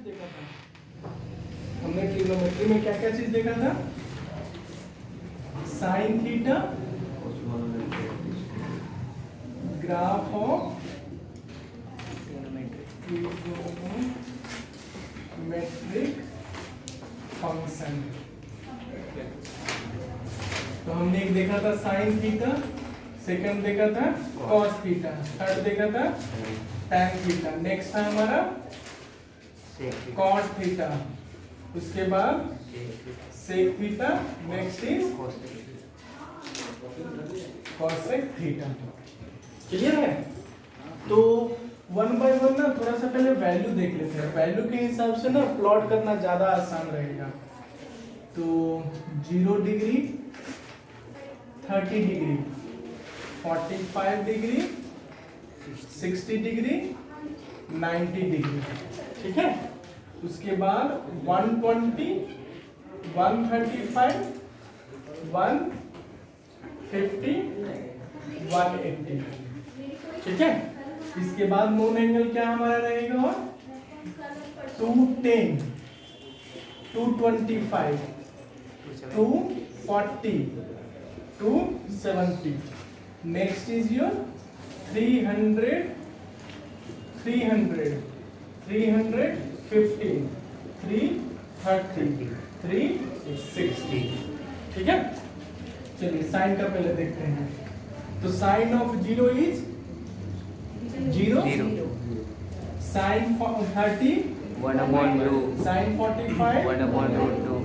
देखा था? हमने ट्रिग्नोमेट्री में क्या क्या चीज देखा था? Sine theta, graph of trigonometric function. तो हमने एक देखा था साइन थीटा, सेकंड देखा था कॉस थीटा, थर्ड देखा था टैन थीटा, नेक्स्ट था हमारा कॉट थीटा, उसके बाद sec theta, next is cosec theta. Clear है? तो वन बाय वन ना थोड़ा सा पहले वैल्यू देख लेते हैं। वैल्यू के हिसाब से ना प्लॉट करना ज्यादा आसान रहेगा। तो 0 degree, 30 degree, 45 degree, 60 degree, 90 degree, ठीक है। उसके बाद 120, 135, 150, 180, ठीक है। इसके बाद नोन एंगल क्या हमारा रहेगा? 210, 225, 240, 270. Next is your 300, 300, 350, 330, 360, ठीक है। चलिए साइन का पहले देखते हैं। तो sine of 0 is 0, sine 30 1/2, sine 45 1/√2,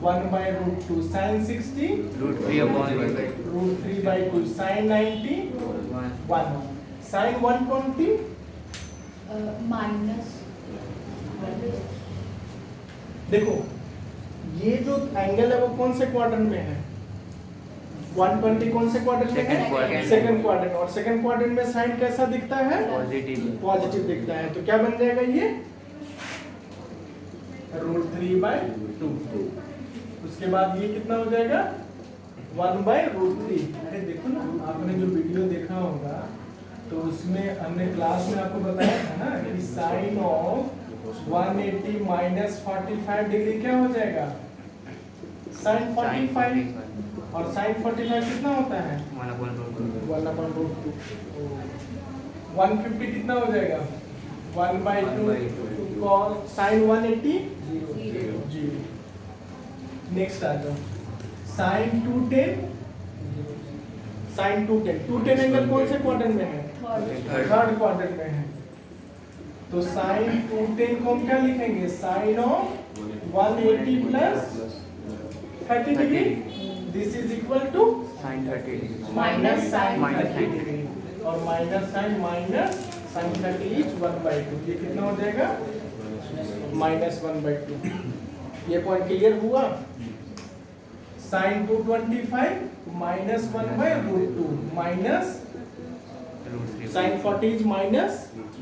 1/√2, sine 60 √3/2, √3/2, sine 90 1, sine 120 minus. देखो ये जो एंगल है वो कौन से क्वाड्रेंट में है? 120 कौन से क्वाड्रेंट में है? Second quadrant। Second quadrant. और सेकंड क्वाड्रेंट में साइन कैसा दिखता है? पॉजिटिव, पॉजिटिव दिखता है। तो क्या बन जाएगा ये? √3/2। उसके बाद ये कितना हो जाएगा? 1/√3। अरे देखो ना, आपने जो वीडियो देखा होगा तो उसमें हमने क्लास में आपको बताया था ना कि साइन ऑफ 180 माइनस 45 डिग्री क्या हो जाएगा? साइन 45। और साइन 45 कितना होता है? 1/√2। 150 कितना हो जाएगा? 1/2 कॉस साइन 180 0। नेक्स्ट आ जाओ, साइन 210, साइन 210 एंगल कौन से क्वाड्रेंट में है? थर्ड क्वाड्रेंट में है। तो साइन 210 को हम क्या लिखेंगे? Sine of 180 plus 30 degree, this is equal to sin 30, minus sine minus 30 degree. और माइनस साइन 30 इज 1/2। ये कितना हो जाएगा? -1/2। ये पॉइंट क्लियर हुआ? Sine 225 -1/√2 minus sine 40 is minus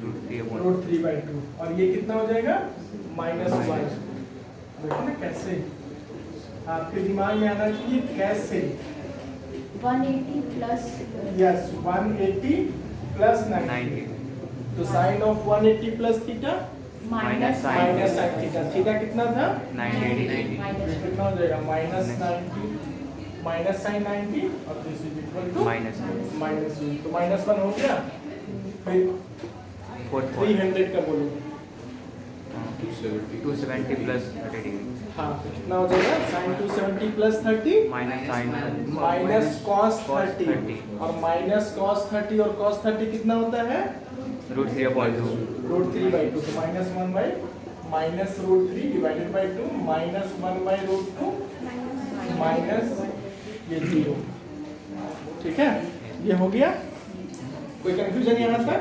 √3/2। और ये कितना हो जाएगा? -1। देखो ना कैसे आपके दिमाग में आना चाहिए कैसे। 180 प्लस यस 180 प्लस 90। तो sine of 180 plus theta minus minus sine theta. Theta कितना था? 90, कितना हो जाएगा? -90 माइनस साइन 90 और this is equal to minus -1। तो -1 हो गया। फिर 300 का बोलो। 270 प्लस 30 डिग्री, हाँ तो कितना हो जाएगा? Sine 270 plus 30 minus sine minus cos 30। 30, और माइनस कॉस 30 और कॉस 30 कितना होता है? √3/2, √3/2। तो -√3 डिवाइडेड बाय 2 -1/√2 माइनस ये 0, ठीक है। ये हो गया। कोई कंफ्यूजन यहाँ तक?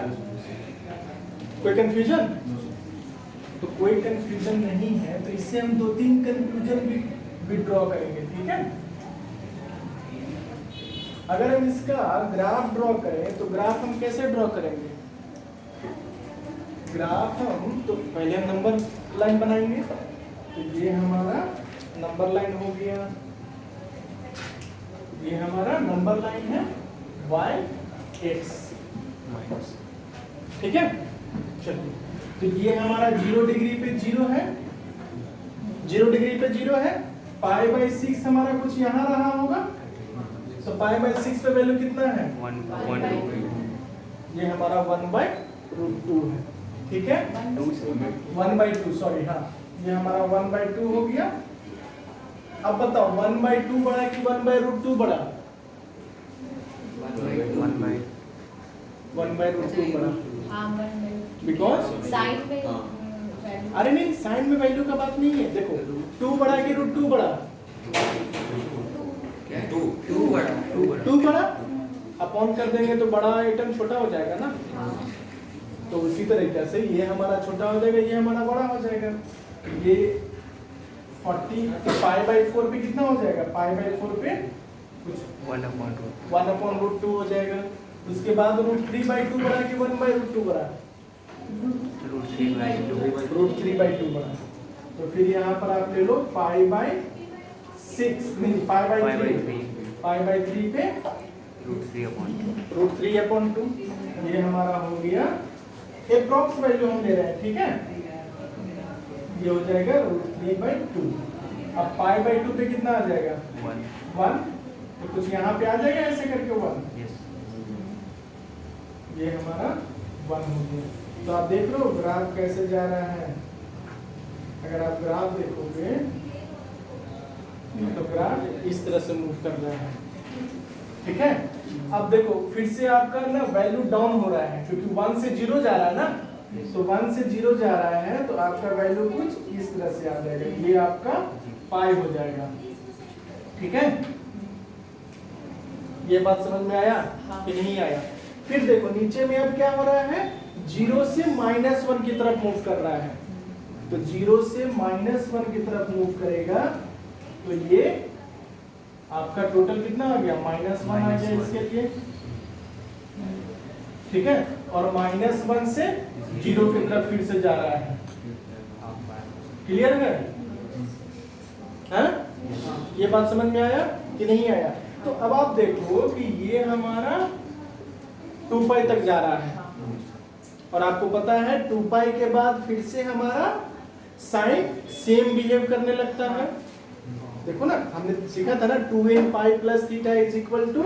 कोई कंफ्यूजन? तो कोई कंफ्यूजन नहीं है तो इससे हम 2-3 कंफ्यूजन भी विड्रॉ करेंगे, ठीक है। अगर हम इसका ग्राफ ड्रॉ करें तो ग्राफ हम कैसे ड्रॉ करेंगे? ग्राफ हम तो पहले हम नंबर लाइन बनाएंगे। तो ये हमारा नंबर लाइन हो गया, ये हमारा नंबर लाइन है y x, माइनस ठीक है। चलिए तो ये हमारा 0 डिग्री पे 0 है, 0 डिग्री पे 0 है। पाई बाई 6 हमारा कुछ यहाँ रहा होगा, तो पाई बाई 6 पे वैल्यू कितना है? 1/2 ये हमारा 1/√2 है, ठीक है। 1/2 सॉरी, हाँ ये हमारा 1/2 हो गया। अब बताओ 1/2 बड़ा कि 1/√2 बड़ा? 1/√2 बड़ा, हाँ 1/2 बिकॉज साइड में हाँ। वैल्यू अरे नहीं साइन में वैल्यू का बात नहीं है। देखो 2 बड़ा कि √2 बड़ा? क्या 2 बड़ा 2 बड़ा, अपॉन कर देंगे तो बड़ा आइटम छोटा हो जाएगा ना। तो उसी तरीके से ये हमारा छोटा हो जाएगा, ये हमारा बड़ा हो जाएगा। ये 40 तो पाई/4 पे कितना हो जाएगा? पाई/4 पे कुछ 1/√2 हो जाएगा। उसके बाद √3/2 बड़ा कि 1/√2 बड़ा? √3/2 बड़ा। तो फिर यहाँ पर आप ले लो पाई/6 नहीं पाई/3 पाई/3 पे √3/2। ये हमारा हो गया एप्रॉक्स वैल्यू हम ले रहे हैं, ठीक है। ये हो जाएगा √3/2। अब पाई/2 पे कितना आ जाएगा? 1। तो कुछ यहाँ पे आ जाएगा ऐसे करके 1। ये हमारा 1 हो गया। तो आप देख लो ग्राफ कैसे जा रहा है। अगर आप ग्राफ देखोगे तो ग्राफ इस तरह से मूव कर रहा है, ठीक है। अब देखो फिर से आपका ना वैल्यू डाउन हो रहा है, क्योंकि 1 से 0 जा रहा है ना। तो 1 से 0 जा रहा है तो आपका वैल्यू कुछ इस तरह से आ जाएगा। ये आपका पाई हो जाएगा, ठीक है। ये बात समझ में आया कि नहीं आया? फिर देखो नीचे में अब क्या हो रहा है? 0 से -1 की तरफ मूव कर रहा है। तो 0 से -1 की तरफ मूव करेगा तो ये आपका टोटल कितना आ गया? -1 आ गया इसके लिए, ठीक है। और -1 से 0 की तरफ फिर से जा रहा है। क्लियर है? हाँ? ये बात समझ में आया कि नहीं आया? तो अब आप देखो कि ये हमारा 2 पाई तक जा रहा है, और आपको पता है 2 पाई के बाद फिर से हमारा साइन सेम बिहेव करने लगता है। देखो ना हमने सीखा था ना 2n pi plus theta is equal to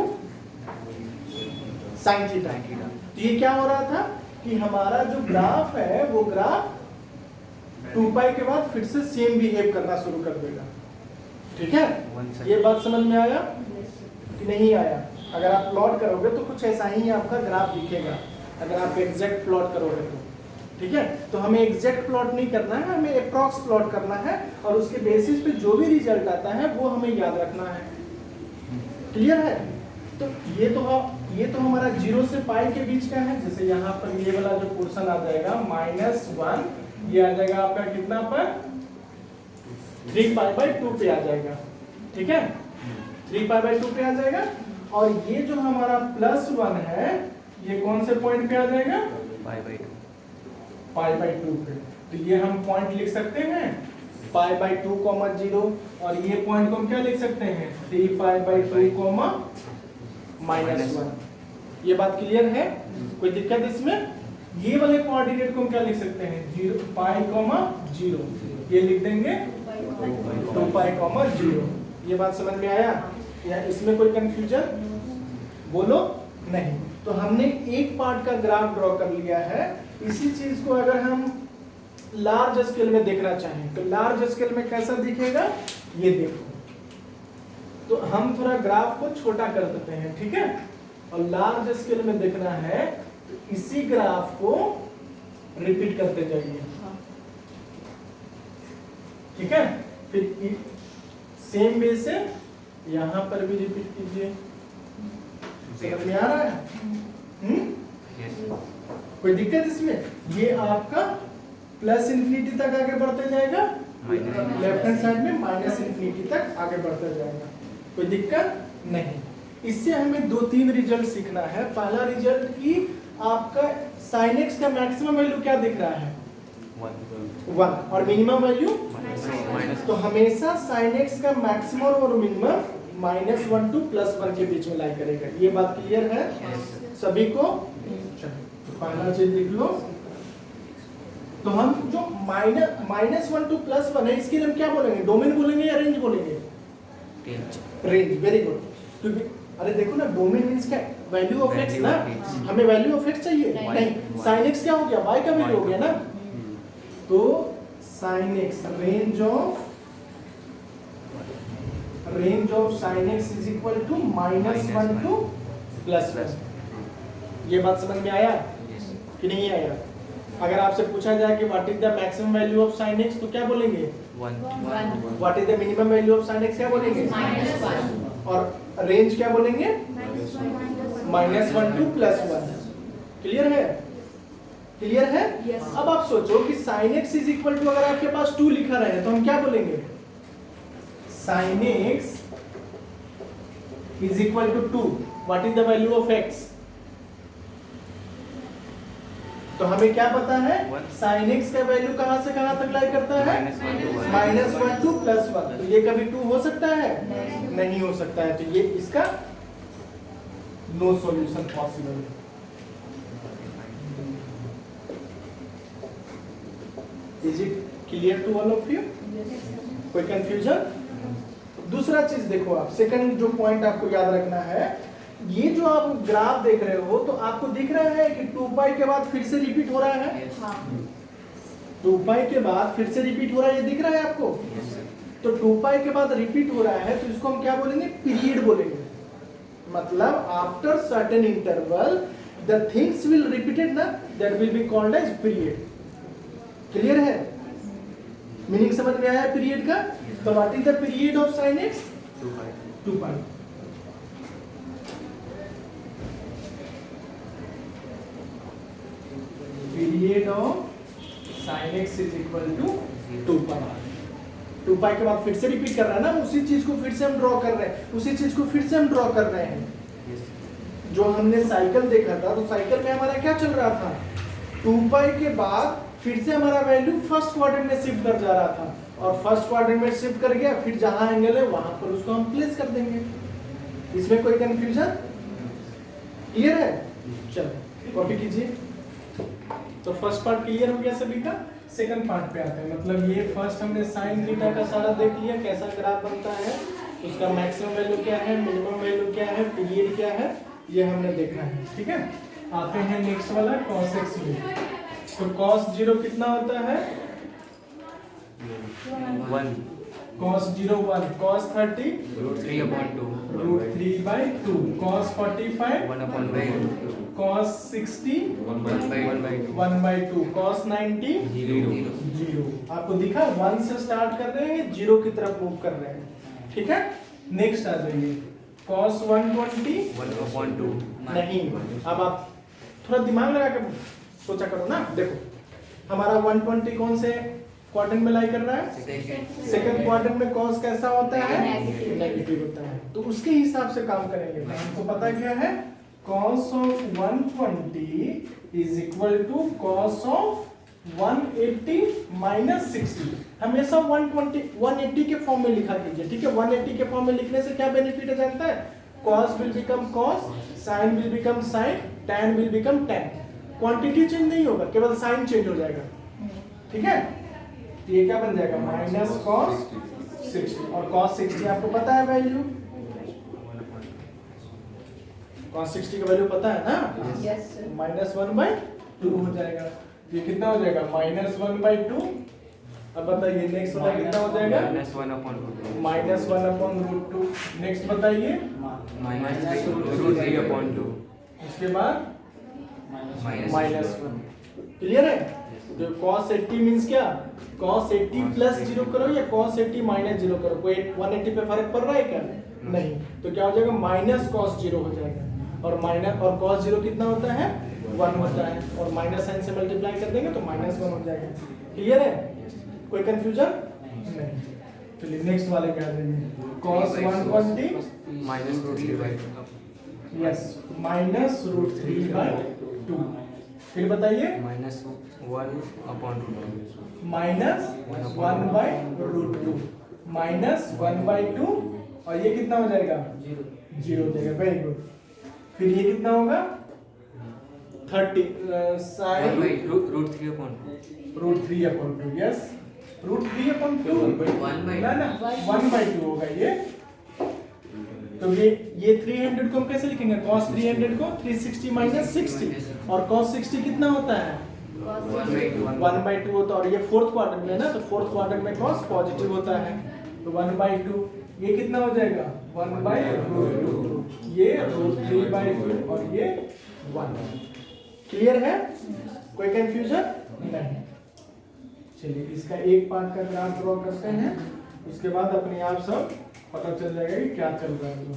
sine theta. तो ये क्या हो रहा था कि हमारा जो ग्राफ है वो ग्राफ 2 पाई के बाद फिर से सेम बिहेव करना शुरू कर देगा, ठीक है। ये बात समझ में आया कि नहीं आया? अगर आप प्लॉट करोगे तो कुछ ऐसा ही आपका ग्राफ दिखेगा, अगर आप एग्जैक्ट प्लॉट करोगे तो, ठीक है। तो हमें एग्जैक्ट प्लॉट नहीं करना है, हमें अप्रॉक्स प्लॉट करना है, और उसके बेसिस पे जो भी रिजल्ट आता है वो हमें याद रखना है। क्लियर है? तो ये तो हमारा 0 से पाई के बीच का है। जैसे यहाँ पर ये वाला जो पोर्शन आ जाएगा -1, ये आ जाएगा आपका कितना पर? 3π/2 पे आ जाएगा, ठीक है। 3π/2 पे आ जाएगा। और ये जो हमारा +1 है ये कौन से पॉइंट पे आ जाएगा? π/2 पे। तो ये हम पॉइंट लिख सकते हैं π/2, 0, और ये पॉइंट को हम क्या लिख सकते हैं? 3π/2, -1। ये बात क्लियर है? कोई दिक्कत इसमें? ये वाले कोऑर्डिनेट को हम क्या लिख सकते हैं? 0 π, 0, ये लिख देंगे 2π, 0। ये बात समझ में आया? या इसमें कोई कंफ्यूजन? बोलो नहीं। तो हमने एक पार्ट का ग्राफ ड्रॉ कर लिया है। इसी चीज को अगर हम लार्ज स्केल में देखना चाहें तो लार्ज स्केल में कैसा दिखेगा? ये देखो। तो हम थोड़ा ग्राफ को छोटा कर देते हैं, ठीक है। और लार्ज स्केल में देखना है तो इसी ग्राफ को रिपीट करते जाइए, ठीक है। फिर सेम वे से यहाँ पर भी रिपीट कीजिए। समझ में आ रहा है? कोई दिक्कत इसमें? ये आपका +∞ तक आगे बढ़ते जाएगा, लेफ्ट हैंड साइड में -∞ तक आगे बढ़ता जाएगा। कोई दिक्कत नहीं। इससे हमें 2-3 रिजल्ट सीखना है। पहला रिजल्ट की आपका sin x का मैक्सिमम वैल्यू क्या दिख रहा है? 1, और मिनिमम वैल्यू तो हमेशा sin x का मैक्सिमम और मिनिमम -1 to +1 के बीच में लाई करेगा। ये बात क्लियर है सभी को? तो पहला चीज लिख लो तो हम जो -1 to +1 है इसके लिए हम क्या बोलेंगे, डोमेन बोलेंगे या रेंज बोलेंगे? रेंज। Very good. क्योंकि अरे देखो ना, डोमेन मींस क्या, वैल्यू ऑफ x ना, हमें वैल्यू ऑफ x चाहिए नहीं, sin x क्या हो गया, y का वैल्यू हो गया ना, तो sin x range of sin x is equal to -1 to +1। ये बात समझ में आया कि नहीं आया? अगर आपसे पूछा जाए कि what is the maximum value of sin x तो क्या बोलेंगे? 1 what is the minimum value of sin x क्या बोलेंगे? -1 और रेंज क्या बोलेंगे? -1 to +1। क्लियर है? क्लियर है? Yes. अब आप सोचो कि sin x is equal to, अगर आपके पास 2 लिखा रहे तो हम क्या बोलेंगे? sin x is equal to 2। What is the value of x? तो हमें क्या पता है, sin x का वैल्यू कहां से कहां तक लाई करता है? -1 to +1। तो ये कभी 2 हो सकता है? नहीं हो सकता है। तो ये इसका no solution possible. Is it clear to all of you? कोई कंफ्यूजन? दूसरा चीज देखो, आप सेकंड जो पॉइंट आपको याद रखना है, ये जो आप ग्राफ देख रहे हो तो आपको दिख रहा है कि 2π के बाद फिर से रिपीट हो रहा है। 2π के बाद फिर से रिपीट हो रहा है, ये दिख रहा है आपको? तो 2π के बाद रिपीट हो रहा है तो इसको हम क्या बोलेंगे? पीरियड बोलेंगे। मतलब after certain interval the things will repeated ना, that will be called as period. Clear है? मीनिंग समझ में आया पीरियड का? तो what is the period of sin x? 2π। Period of sin x is equal to 2π। 2π के बाद फिर से रिपीट कर रहा है ना, उसी चीज को फिर से हम ड्रॉ कर रहे हैं, उसी चीज को फिर से हम ड्रॉ कर रहे हैं। जो हमने साइकिल देखा था तो साइकिल में हमारा क्या चल रहा था, 2π के बाद फिर से हमारा वैल्यू फर्स्ट क्वाड्रेंट में शिफ्ट कर जा रहा था, और फर्स्ट क्वाड्रेंट में शिफ्ट कर गया, फिर जहां एंगल है वहां पर उसको हम प्लेस कर देंगे। इसमें कोई कंफ्यूजन? क्लियर है? चलो कॉपी कीजिए। तो फर्स्ट पार्ट क्लियर हो गया सभी का। सेकंड पार्ट पे आते हैं। मतलब ये फर्स्ट हमने साइन थीटा का सारा देख लिया, कैसा ग्राफ बनता है, उसका मैक्सिमम वैल्यू क्या है, मिनिमम वैल्यू क्या है, पीरियड क्या है, ये हमने देखा है। ठीक है, आते हैं नेक्स्ट वाला cos x में। तो cos 0 कितना होता है? 1 cos 0 1, cos 30 √3/2 √3/2, cos 45 1/2 cos 60 1/2 1/2, cos 90 0। आपको दिखा 1 से स्टार्ट कर रहे हैं, 0 की तरफ मूव कर रहे हैं। ठीक है, नेक्स्ट आ जाइए cos 120 1/2 नहीं। अब आप थोड़ा दिमाग लगा के सोचा करो ना। देखो हमारा 120 कौन से क्वाड्रेंट में लाई कर रहा है? सेकंड क्वाड्रेंट में cos कैसा होता है? नेगेटिव होता है। तो उसके हिसाब से काम करेंगे। हमको पता क्या है, cos of 120 is equal to cos of 180 minus 60। हमेशा 180 के फॉर्म में लिखा कीजिए। ठीक है, 180 के फॉर्म में लिखने से क्या बेनिफिट है जानता है? cos will become cos, sin will become sin, tan will become tan। Quantity change नहीं होगा, केवल साइन चेंज हो जाएगा। ठीक है, तो ये क्या बन जाएगा? Minus cos 60। और cos 60 आपको पता है वैल्यू, cos 60 का वैल्यू पता है ना? Yes sir. -1/2 हो जाएगा। ये कितना हो जाएगा? -1/2। अब बताइए नेक्स्ट वाला कितना हो जाएगा? -1/2। नेक्स्ट बताइए -√3/2 उसके बाद -1। क्लियर है? तो cos 80 मींस क्या? cos 80 प्लस 0 करो या cos 80 माइनस 0 करो, कोई 180 पे फर्क पड़ रहा है क्या? नहीं। तो क्या हो जाएगा? माइनस cos 0 हो जाएगा। और cos 0 कितना होता है? 1 होता है। और माइनस साइन से मल्टीप्लाई कर देंगे तो -1 हो जाएगा। क्लियर है? कोई कंफ्यूजन नहीं? चलिए नेक्स्ट वाले पे आ जाइए। cos 120 -√3/2 yes -√3/2। फिर बताइए -1/2 -1/√2 -1/2, और ये कितना हो जाएगा? 0 हो जाएगा। Very good. फिर ये कितना होगा? 30 1 sine by root 3 upon 2. Root 3/2 yes root 3/2 1 by ना 1/2 होगा ये। तो ये 300 को हम कैसे लिखेंगे cos 300 को 360 माइनस 60 और cos 60 कितना होता है 1/2 होता है और ये फोर्थ क्वाड्रेंट में है ना तो फोर्थ क्वाड्रेंट में cos पॉजिटिव होता है तो 1/2 ये कितना हो जाएगा 1/√2 ये √3/2 और ये 1 क्लियर है कोई कंफ्यूजन नहीं। चलिए इसका एक पार्ट का ग्राफ ड्रॉ करते हैं उसके बाद अपने आप सब पता चल जाएगा कि क्या चल रहा है। तो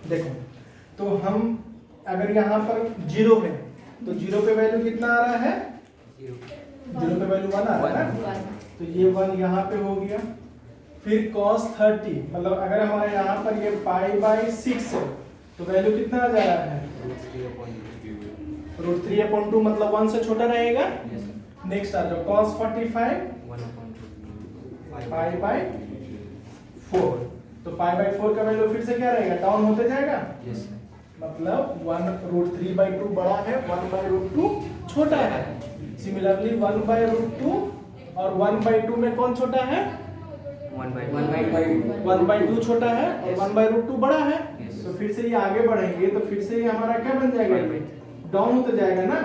देखो तो हम अगर यहाँ पर 0 है तो 0 पे वैल्यू कितना आ रहा है 0 पे वैल्यू 1 आ रहा है ना तो ये 1 यहाँ पे हो गया। फिर cos 30 मतलब अगर हमारे यहाँ पर ये π/6 है तो वैल्यू कितना आ जा रहा है √3/2 मतलब 1 से छोटा रहेगा। Yes, sir. नेक्स्ट आ जाओ cos 45 1 upon 2. π/4 तो π/4 का वैल्यू फिर से क्या रहेगा डाउन होते जाएगा Yes, sir. मतलब 1√3/2 बड़ा है 1/√2 छोटा है। सिमिलरली 1/√2 और 1/2 में कौन छोटा है 1 by 1/2 छोटा है और 1/√2 बड़ा है। Yes. तो फिर से ये आगे बढ़ेंगे तो फिर से ये हमारा क्या बन जाएगा डाउन होते जाएगा ना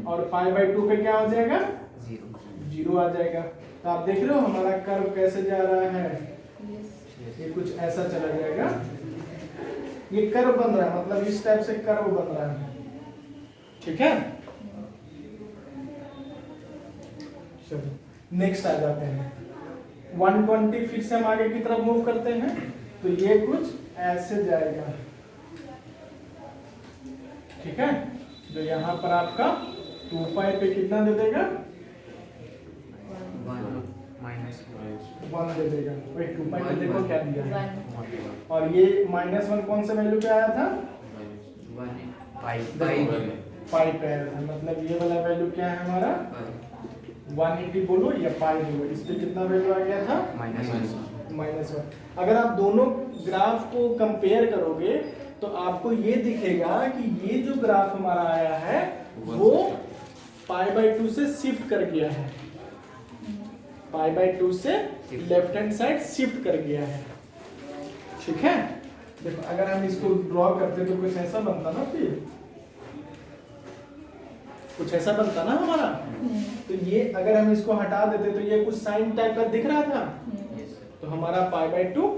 और π/2 पे क्या हो जाएगा 0. 0 आ जाएगा। तो आप देख रहे हो हमारा कर्व कैसे जा रहा है Yes. ये कुछ ऐसा चला जाएगा ये कर्व बन रहा है मतलब इस टाइप से कर्व बन रहा है ठीक है। चलो नेक्स्ट आ जाते हैं 120 फिर से हम आगे की तरफ मूव करते हैं तो ये कुछ ऐसे जाएगा ठीक है। तो यहाँ पर आपका 2π पे कितना दे देगा 1 minus 1 दे देगा वही 2π पे देखो क्या दिया है 1. और ये -1 कौन से वैल्यू पे आया था 1 pi पाई पे आया था मतलब ये वाला वैल्यू क्या है हमारा 180 बोलो या पाई बोलो इस पे कितना वैल्यू आ गया था -1। अगर आप दोनों ग्राफ को कंपेयर करोगे तो आपको ये दिखेगा कि ये जो ग्राफ हमारा आया है वो π/2 से शिफ्ट कर गया है π/2 से लेफ्ट हैंड साइड शिफ्ट कर गया है ठीक है। देखो अगर हम इसको ड्रॉ करते तो कुछ ऐसा बनता ना फिर कुछ ऐसा बनता ना हमारा तो ये अगर हम इसको हटा देते तो ये कुछ साइन टाइप का दिख रहा था तो हमारा π/2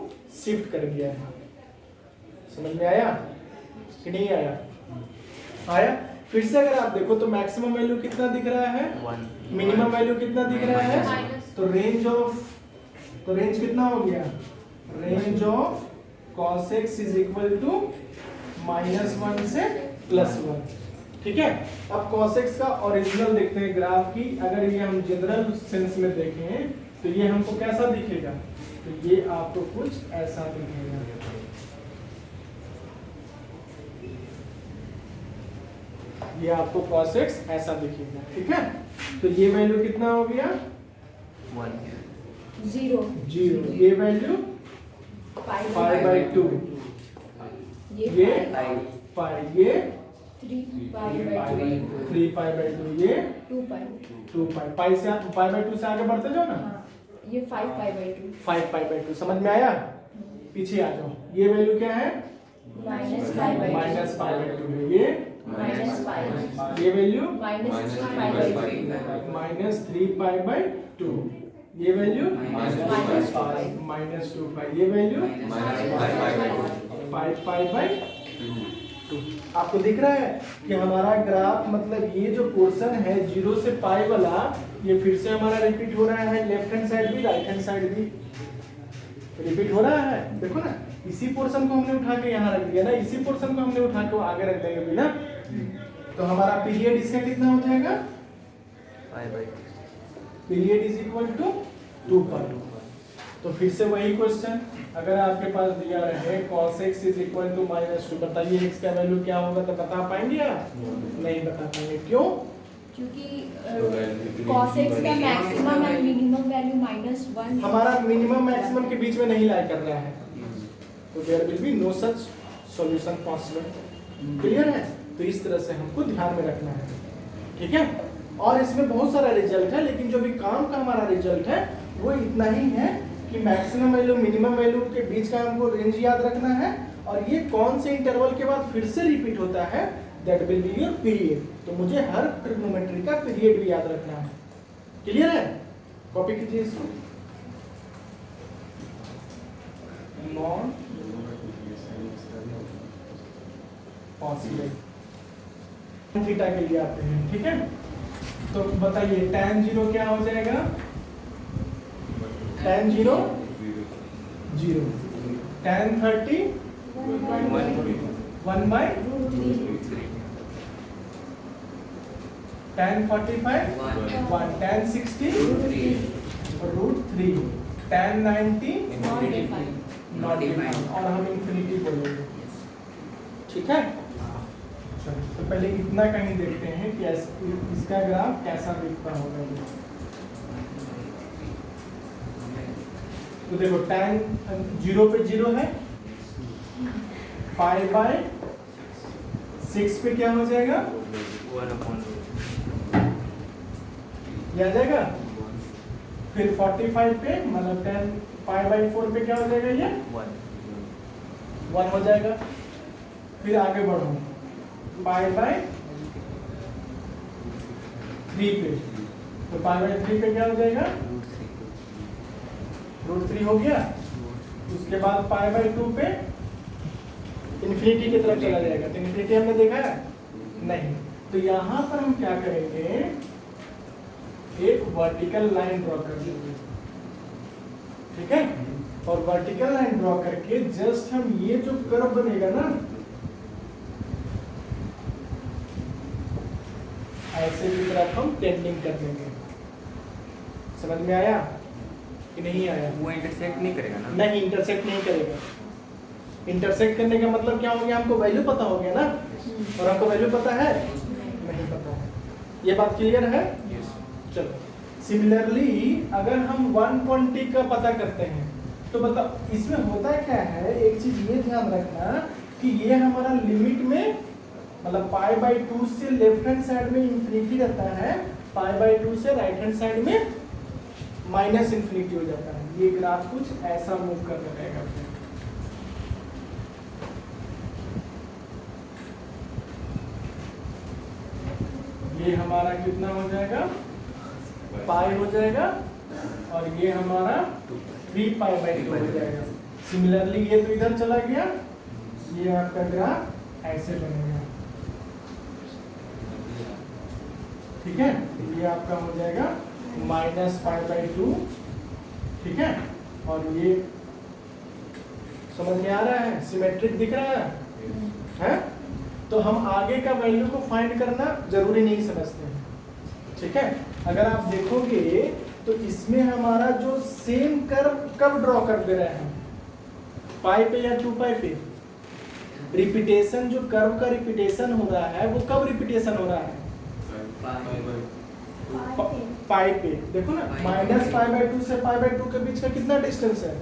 शिफ्ट कर गया है। समझ में आया कि नहीं आया आया। फिर से अगर आप देखो तो मैक्सिमम वैल्यू कितना दिख रहा है 1. मिनिमम वैल्यू कितना दिख रहा है तो रेंज कितना हो गया range of cos x is equal to -1 से +1 ठीक है। अब cos x का ओरिजिनल देखते हैं ग्राफ की अगर ये हम जनरल सेंस में देखें तो ये हमको कैसा दिखेगा तो ये आपको कुछ ऐसा दिखेगा ये आपको cos x ऐसा दिखेगा ठीक है। तो ये वैल्यू कितना हो गया 1. 0 0 ये वैल्यू π/2 ये पाई ये 3π/2 3π/2 ये 2π 2π पाई से π/2 से आगे बढ़ते जाओ ना ये 5π/2 5π/2 समझ में आया। पीछे आ जाओ ये वैल्यू क्या है -π/2 -π/2 है ये -π ये वैल्यू -3π/2 -3π/2 ये वैल्यू -2π -2π ये वैल्यू 5π/2। आपको दिख रहा है कि हमारा ग्राफ मतलब ये जो पोर्शन है 0 से पाई वाला ये फिर से हमारा रिपीट हो रहा है लेफ्ट हैंड साइड भी राइट हैंड साइड भी रिपीट हो रहा है। देखो ना इसी पोर्शन को हमने उठा के यहाँ रख दिया ना इसी पोर्शन को हमने उठा के आगे रख देंगे भी ना तो हमारा पीरियड इसका कितना हो जाएगा पीरियड इज इक्वल टू 2π। तो फिर से वही क्वेश्चन अगर आपके पास दिया रहे cos x is equal to -2 बताइए x का वैल्यू क्या होगा तो बता पाएंगे आप नहीं बता पाएंगे क्यों क्योंकि cos x का मैक्सिमम एंड मिनिमम वैल्यू -1 हमारा मिनिमम मैक्सिमम के बीच में नहीं लाई कर रहा है तो there will be no such solution possible. Clear है। तो इस तरह से हमको ध्यान में रखना है, ठीक है। और इसमें बहुत सारा रिजल्ट है, लेकिन जो भी काम का हमारा रिजल्ट है वो इतना ही है कि मैक्सिमम वैल्यू मिनिमम वैल्यू के बीच का हमको रेंज याद रखना है, और ये कौन से इंटरवल के बाद फिर से रिपीट होता है, that will be your period. तो मुझे हर ट्रिग्नोमेट्री का पीरियड भी याद रखना है। क्लियर है? कॉपी कीजिए इसको। नॉन पॉसिबल थीटा के लिए आते हैं, ठीक है। तो बताइए tan 0 क्या हो जाएगा? tan 0 0, tan 30 1 by, tan 45 1, tan 60 √3, tan 90 not defined, और हम इंफिनिटी बोलेंगे, ठीक है। चलो तो पहले इतना कहीं देखते हैं कि इसका ग्राफ कैसा दिखता होगा। तो देखो tan 0 पे 0 है, पाई बाय 6 पे क्या हो जाएगा? 1/√. ये आ जाएगा। फिर 45 पे मतलब 10 पाई बाय 4 पे क्या हो जाएगा? ये 1 हो जाएगा। फिर आगे बढ़ो, पाई बाय 3 पे, तो पाई बाय 3 पे क्या हो जाएगा? √3 हो गया। उसके बाद पाई बाय 2 पे इन्फिनिटी की तरफ चला जाएगा। तो इन्फिनिटी हमने देखा है नहीं। तो यहाँ पर हम क्या करेंगे, एक वर्टिकल लाइन ड्रॉ कर देंगे, ठीक है। और वर्टिकल लाइन ड्रॉ करके जस्ट हम ये जो कर्व बनेगा ना, ऐसे की तरफ हम टेंडिंग कर देंगे। समझ में आया कि नहीं आया? वो इंटरसेक्ट नहीं करेगा ना? नहीं, इंटरसेक्ट नहीं करेगा। इंटरसेक्ट करने का मतलब क्या हो गया? हमको वैल्यू पता हो गया ना, और हमको वैल्यू पता है? नहीं पता है। ये बात क्लियर है? चलो, सिमिलरली अगर हम 120 का पता करते हैं तो बताओ इसमें होता क्या है। एक चीज ये ध्यान रखना कि ये हमारा लिमिट में मतलब पाई बाय 2 से लेफ्ट हैंड साइड में इंफिनिटी रहता है, पाई बाय 2 से राइट हैंड साइड में माइनस इंफिनिटी हो जाता है। ये ग्राफ कुछ ऐसा मूव कर रहेगा। ये हमारा कितना हो जाएगा? पाई हो जाएगा, और ये हमारा 3 पाई बाय 2 हो जाएगा। सिमिलरली ये तो इधर चला गया, ये आपका ग्राफ ऐसे बनेगा, ठीक है। ये आपका हो जाएगा -π/2, ठीक है। और ये समझ में आ रहा है? सिमेट्रिक दिख रहा है? तो हम आगे का वैल्यू को फाइंड करना जरूरी नहीं समझते हैं, ठीक है। अगर आप देखोगे तो इसमें हमारा जो सेम कर्व कब ड्रॉ कर दे रहे हैं, पाई पे या 2 पाई पे? रिपीटेशन, जो कर्व का रिपीटेशन हो रहा है वो कब रिपीटेशन हो रहा है? पाई पे। देखो ना, -π/2 से π/2 के बीच का कितना डिस्टेंस है?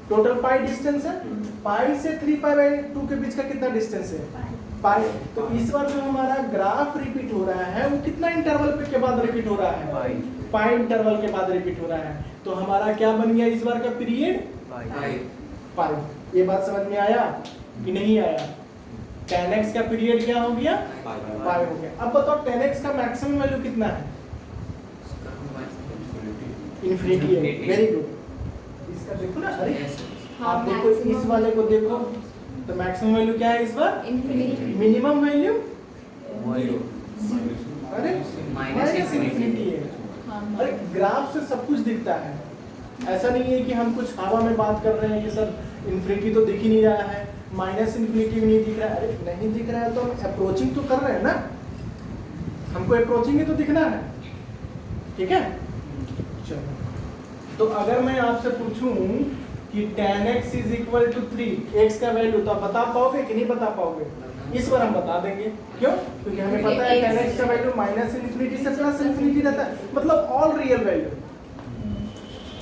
टोटल पाई डिस्टेंस है। पाई से 3π/2 के बीच का कितना डिस्टेंस है? पाई। तो इस बार जो हमारा ग्राफ रिपीट हो रहा है वो कितना इंटरवल पे के बाद रिपीट हो रहा है? पाई इंटरवल के बाद रिपीट हो रहा है। तो हमारा क्या बन गया इस बार का पीरियड? पाई। ये बात समझ में आया कि नहीं आया? tan x का पीरियड क्या हो गया? पाई हो गया। अब बताओ tan x का मैक्सिमम वैल्यू कितना है? इन्फिनिटी है। Very good. इसका देखो ना, अरे आप देखो इस वाले को देखो, तो मैक्सिमम वैल्यू क्या है इस बार? इन्फिनिटी। Minimum value? अरे माइनस इन्फिनिटी है। अरे ग्राफ से सब कुछ दिखता है। ऐसा नहीं है कि हम कुछ हवा में बात कर रहे हैं कि सर इन्फिनिटी तो दिख ही नहीं रहा है, माइनस इन्फिनिटी भी नहीं दिख रहा है। अरे नहीं दिख रहा है तो हम अप्रोचिंग तो कर रहे हैं ना, हमको अप्रोचिंग ही तो दिखना है, ठीक है। चलो, तो अगर मैं आपसे पूछूं कि tan x is equal to 3, x का वैल्यू, तो आप बता पाओगे कि नहीं बता पाओगे? इस बार हम बता देंगे। क्यों? क्योंकि हमें पता है tan x का वैल्यू -इन्फिनिटी से +इन्फिनिटी रहता है, मतलब ऑल रियल वैल्यू।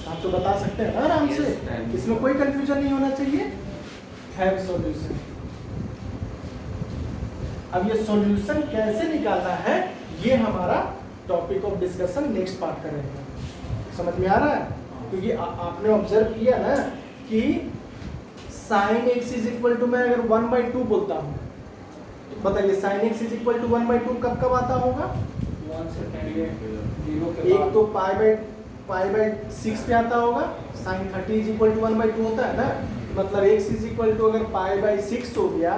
आप तो बता सकते हैं आराम से, इसमें कोई कंफ्यूजन नहीं होना चाहिए। Have solution. अब ये सॉल्यूशन कैसे निकालना है ये हमारा topic of discussion next part का रहेगा। समझ में आ रहा है? क्योंकि आपने ऑब्जर्व किया ना कि sin x is equal to, मैं अगर 1/2 बोलता हूँ तो बताइए sin x is equal to 1/2 कब कब आता होगा? 1 से पहले 0 के एक बाद तो π/6 पे आता होगा, sin 30 इज इक्वल टू 1/2 होता है ना, मतलब x इज इक्वल टू अगर π/6 हो गया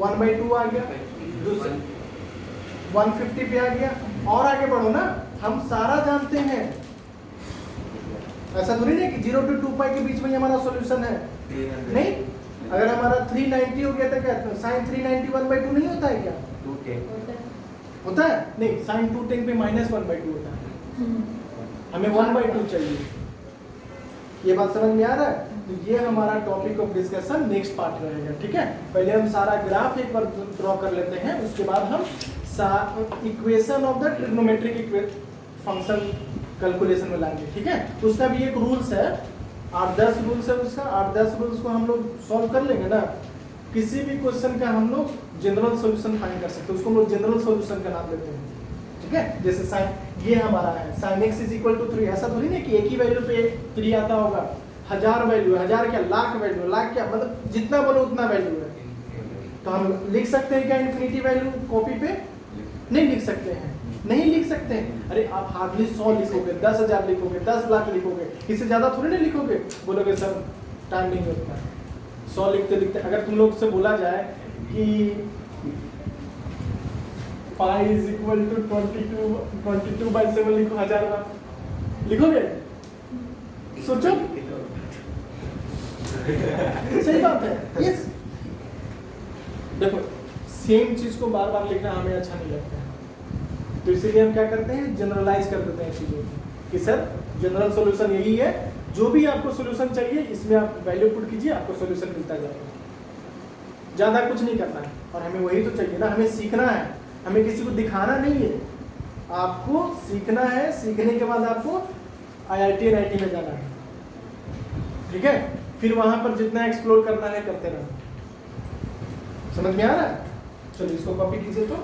1/2 आ गया, दूसरा 150 पे आ गया। और आगे बढ़ो ना, हम सारा जानते हैं, ऐसा थोड़ी नहीं कि 0 to 2π के बीच में ही हमारा सॉल्यूशन है। नहीं, अगर हमारा 390 हो गया तो क्या sin 390 1/2 नहीं होता है क्या? 210 होता है? नहीं, sin 210 पे -1/2 होता है, हमें 1/2 चाहिए। ये बात समझ में आ रहा है? तो ये हमारा topic of discussion next part रहेगा, ठीक है। पहले हम सारा ग्राफ एक बार ड्रॉ कर लेते हैं, उसके बाद हम equation of the trigonometric function calculation में लाएंगे, ठीक है। उसका भी एक रूल्स है, 8-10 रूल्स है उसका। 8-10 रूल्स को हम लोग सॉल्व कर लेंगे ना, किसी भी क्वेश्चन का हम लोग जनरल सॉल्यूशन फाइंड कर सकते हैं, उसको हम लोग जनरल सॉल्यूशन का नाम देते हैं, ठीक है। जैसे साइन ये हमारा है sin x is equal to 3, ऐसा थोड़ी नहीं कि एक ही वैल्यू पे 3 आता होगा, 1000 वैल्यू, 1000 क्या लाख वैल्यू, लाख क्या मतलब जितना बोलो उतना वैल्यू है। तो हम लिख सकते हैं क्या इन्फिनिटी वैल्यू कॉपी पे? नहीं लिख सकते हैं, नहीं लिख सकते हैं। अरे आप हार्डली 100 लिखोगे, 10,000 लिखोगे, 10 लाख लिखोगे, इससे ज्यादा थोड़ी ना लिखोगे। बोलोगे सर टाइम नहीं होता है, 100 लिखते लिखते अगर तुम लोग से बोला जाए कि पाई इज इक्वल टू 22/7 लिखो 1000 बार, लिखोगे? सोचो, सही बात है। यस, देखो सेम चीज को बार बार लिखना हमें अच्छा नहीं लगता है, तो इसीलिए हम क्या करते हैं, जनरलाइज कर देते हैं चीजों को कि सर जनरल सॉल्यूशन यही है, जो भी आपको सॉल्यूशन चाहिए इसमें आप वैल्यू पुट कीजिए, आपको सॉल्यूशन मिलता जाएगा। ज्यादा कुछ नहीं करना है, और हमें वही तो चाहिए ना, हमें सीखना है, हमें किसी को दिखाना नहीं है, आपको सीखना है। सीखने के बाद आपको IIT NIT में जाना है, ठीक है। फिर वहां पर जितना एक्सप्लोर करना है करते रहना। समझ में आ रहा है? चलिए इसको कॉपी कीजिए। तो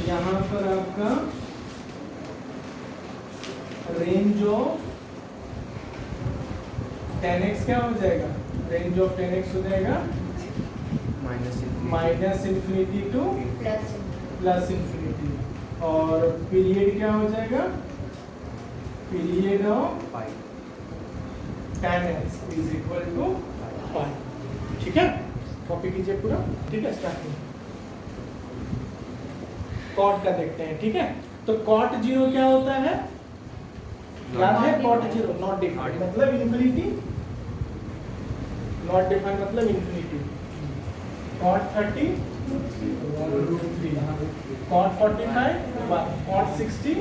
यहाँ पर आपका रेंज ऑफ 10x क्या हो जाएगा? रेंज ऑफ 10x हो जाएगा minus infinity to plus infinity, और पीरियड क्या हो जाएगा? Period of 10x is equal to 5, ठीक है। कॉपी कीजिए पूरा, ठीक है। स्टार्टिंग कॉट का देखते हैं, ठीक है। तो कॉट 0 क्या होता है? याद है? कॉट 0 नॉट डिफाइंड मतलब इन्फिनिटी, नॉट डिफाइंड मतलब इन्फिनिटी। कॉट 30 √3, कॉट 45 1, कॉट 60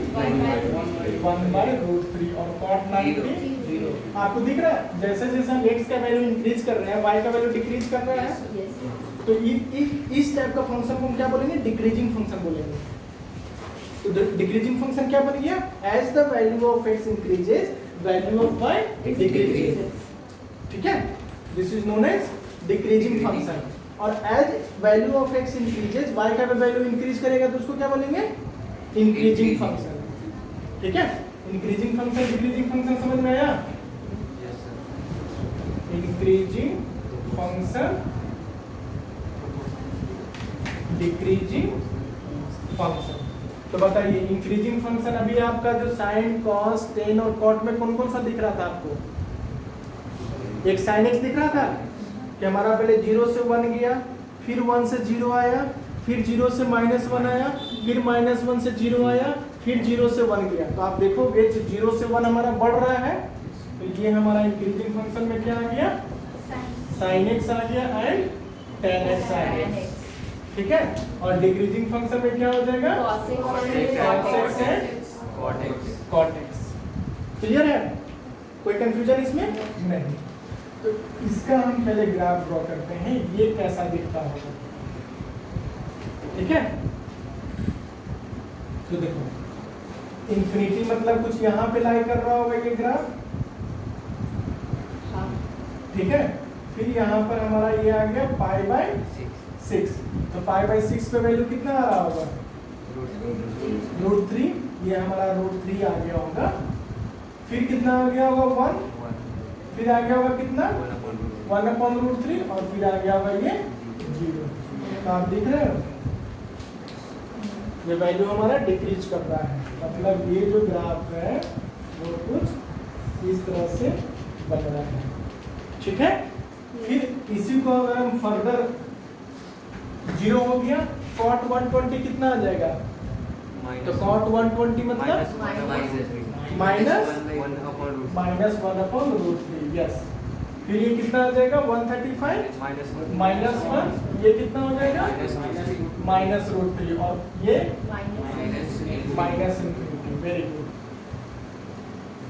1/√3, और कॉट 90 0। आपको दिख रहा है जैसे जैसे हम x का वैल्यू इंक्रीज कर रहे हैं y का वैल्यू डिक्रीज कर रहा है। तो इस टाइप का फंक्शन को हम क्या बोलेंगे? डिक्रीजिंग फंक्शन बोलेंगे। तो डिक्रीजिंग फंक्शन क्या बन गया? As the value of x increases value of y decreases, ठीक है। This is known as decreasing function. और as value of x increases y का वैल्यू इंक्रीज करेगा तो उसको क्या बोलेंगे? इंक्रीजिंग फंक्शन, ठीक है। इंक्रीजिंग फंक्शन डिक्रीजिंग फंक्शन समझ में आया? Increasing function decreasing function. तो बताइए इंक्रीजिंग फंक्शन अभी आपका जो साइन कॉस टेन और कॉट में कौन कौन सा दिख रहा था आपको? एक साइन एक्स दिख रहा था कि हमारा पहले 0 से 1 गया, फिर 1 से 0 आया, फिर 0 से -1 आया, फिर -1 से 0 आया, फिर 0 से 1 गया। तो आप देखोगे 0 से 1 हमारा बढ़ रहा है, तो ये हमारा इंक्रीजिंग फंक्शन में क्या आ गया? साइन एक्स आ गया एंड टेन एक्स आ गया, ठीक है। और डिक्रीजिंग फंक्शन में क्या हो जाएगा? cos x and cot x। Clear है? कोई कंफ्यूजन इसमें नहीं। तो इसका हम पहले ग्राफ ड्रॉ करते हैं, ये कैसा दिखता होगा, ठीक है। तो देखो इंफिनिटी मतलब कुछ यहाँ पे लाई कर रहा होगा ये ग्राफ, ठीक है। फिर यहाँ पर हमारा ये आ गया π/6, 6, तो पाई बाई 6 पे वैल्यू कितना आ रहा होगा? √3, ये हमारा √3 आ गया होगा। फिर कितना आ गया होगा? 1, फिर आ गया होगा कितना? 1/√3, और फिर आ गया होगा ये 0। तो आप देख रहे हो ये वैल्यू हमारा डिक्रीज कर रहा है, मतलब ये जो ग्राफ है वो कुछ इस तरह से बन रहा है। ठीक है, फिर इसी को अगर हम फर्दर 0 हो गया, cot 120 कितना आ जाएगा? तो cot 120 मतलब -1/√3। यस, फिर ये कितना आ जाएगा? 135 -1, ये कितना हो जाएगा? -√3, और ये -∞। वेरी गुड,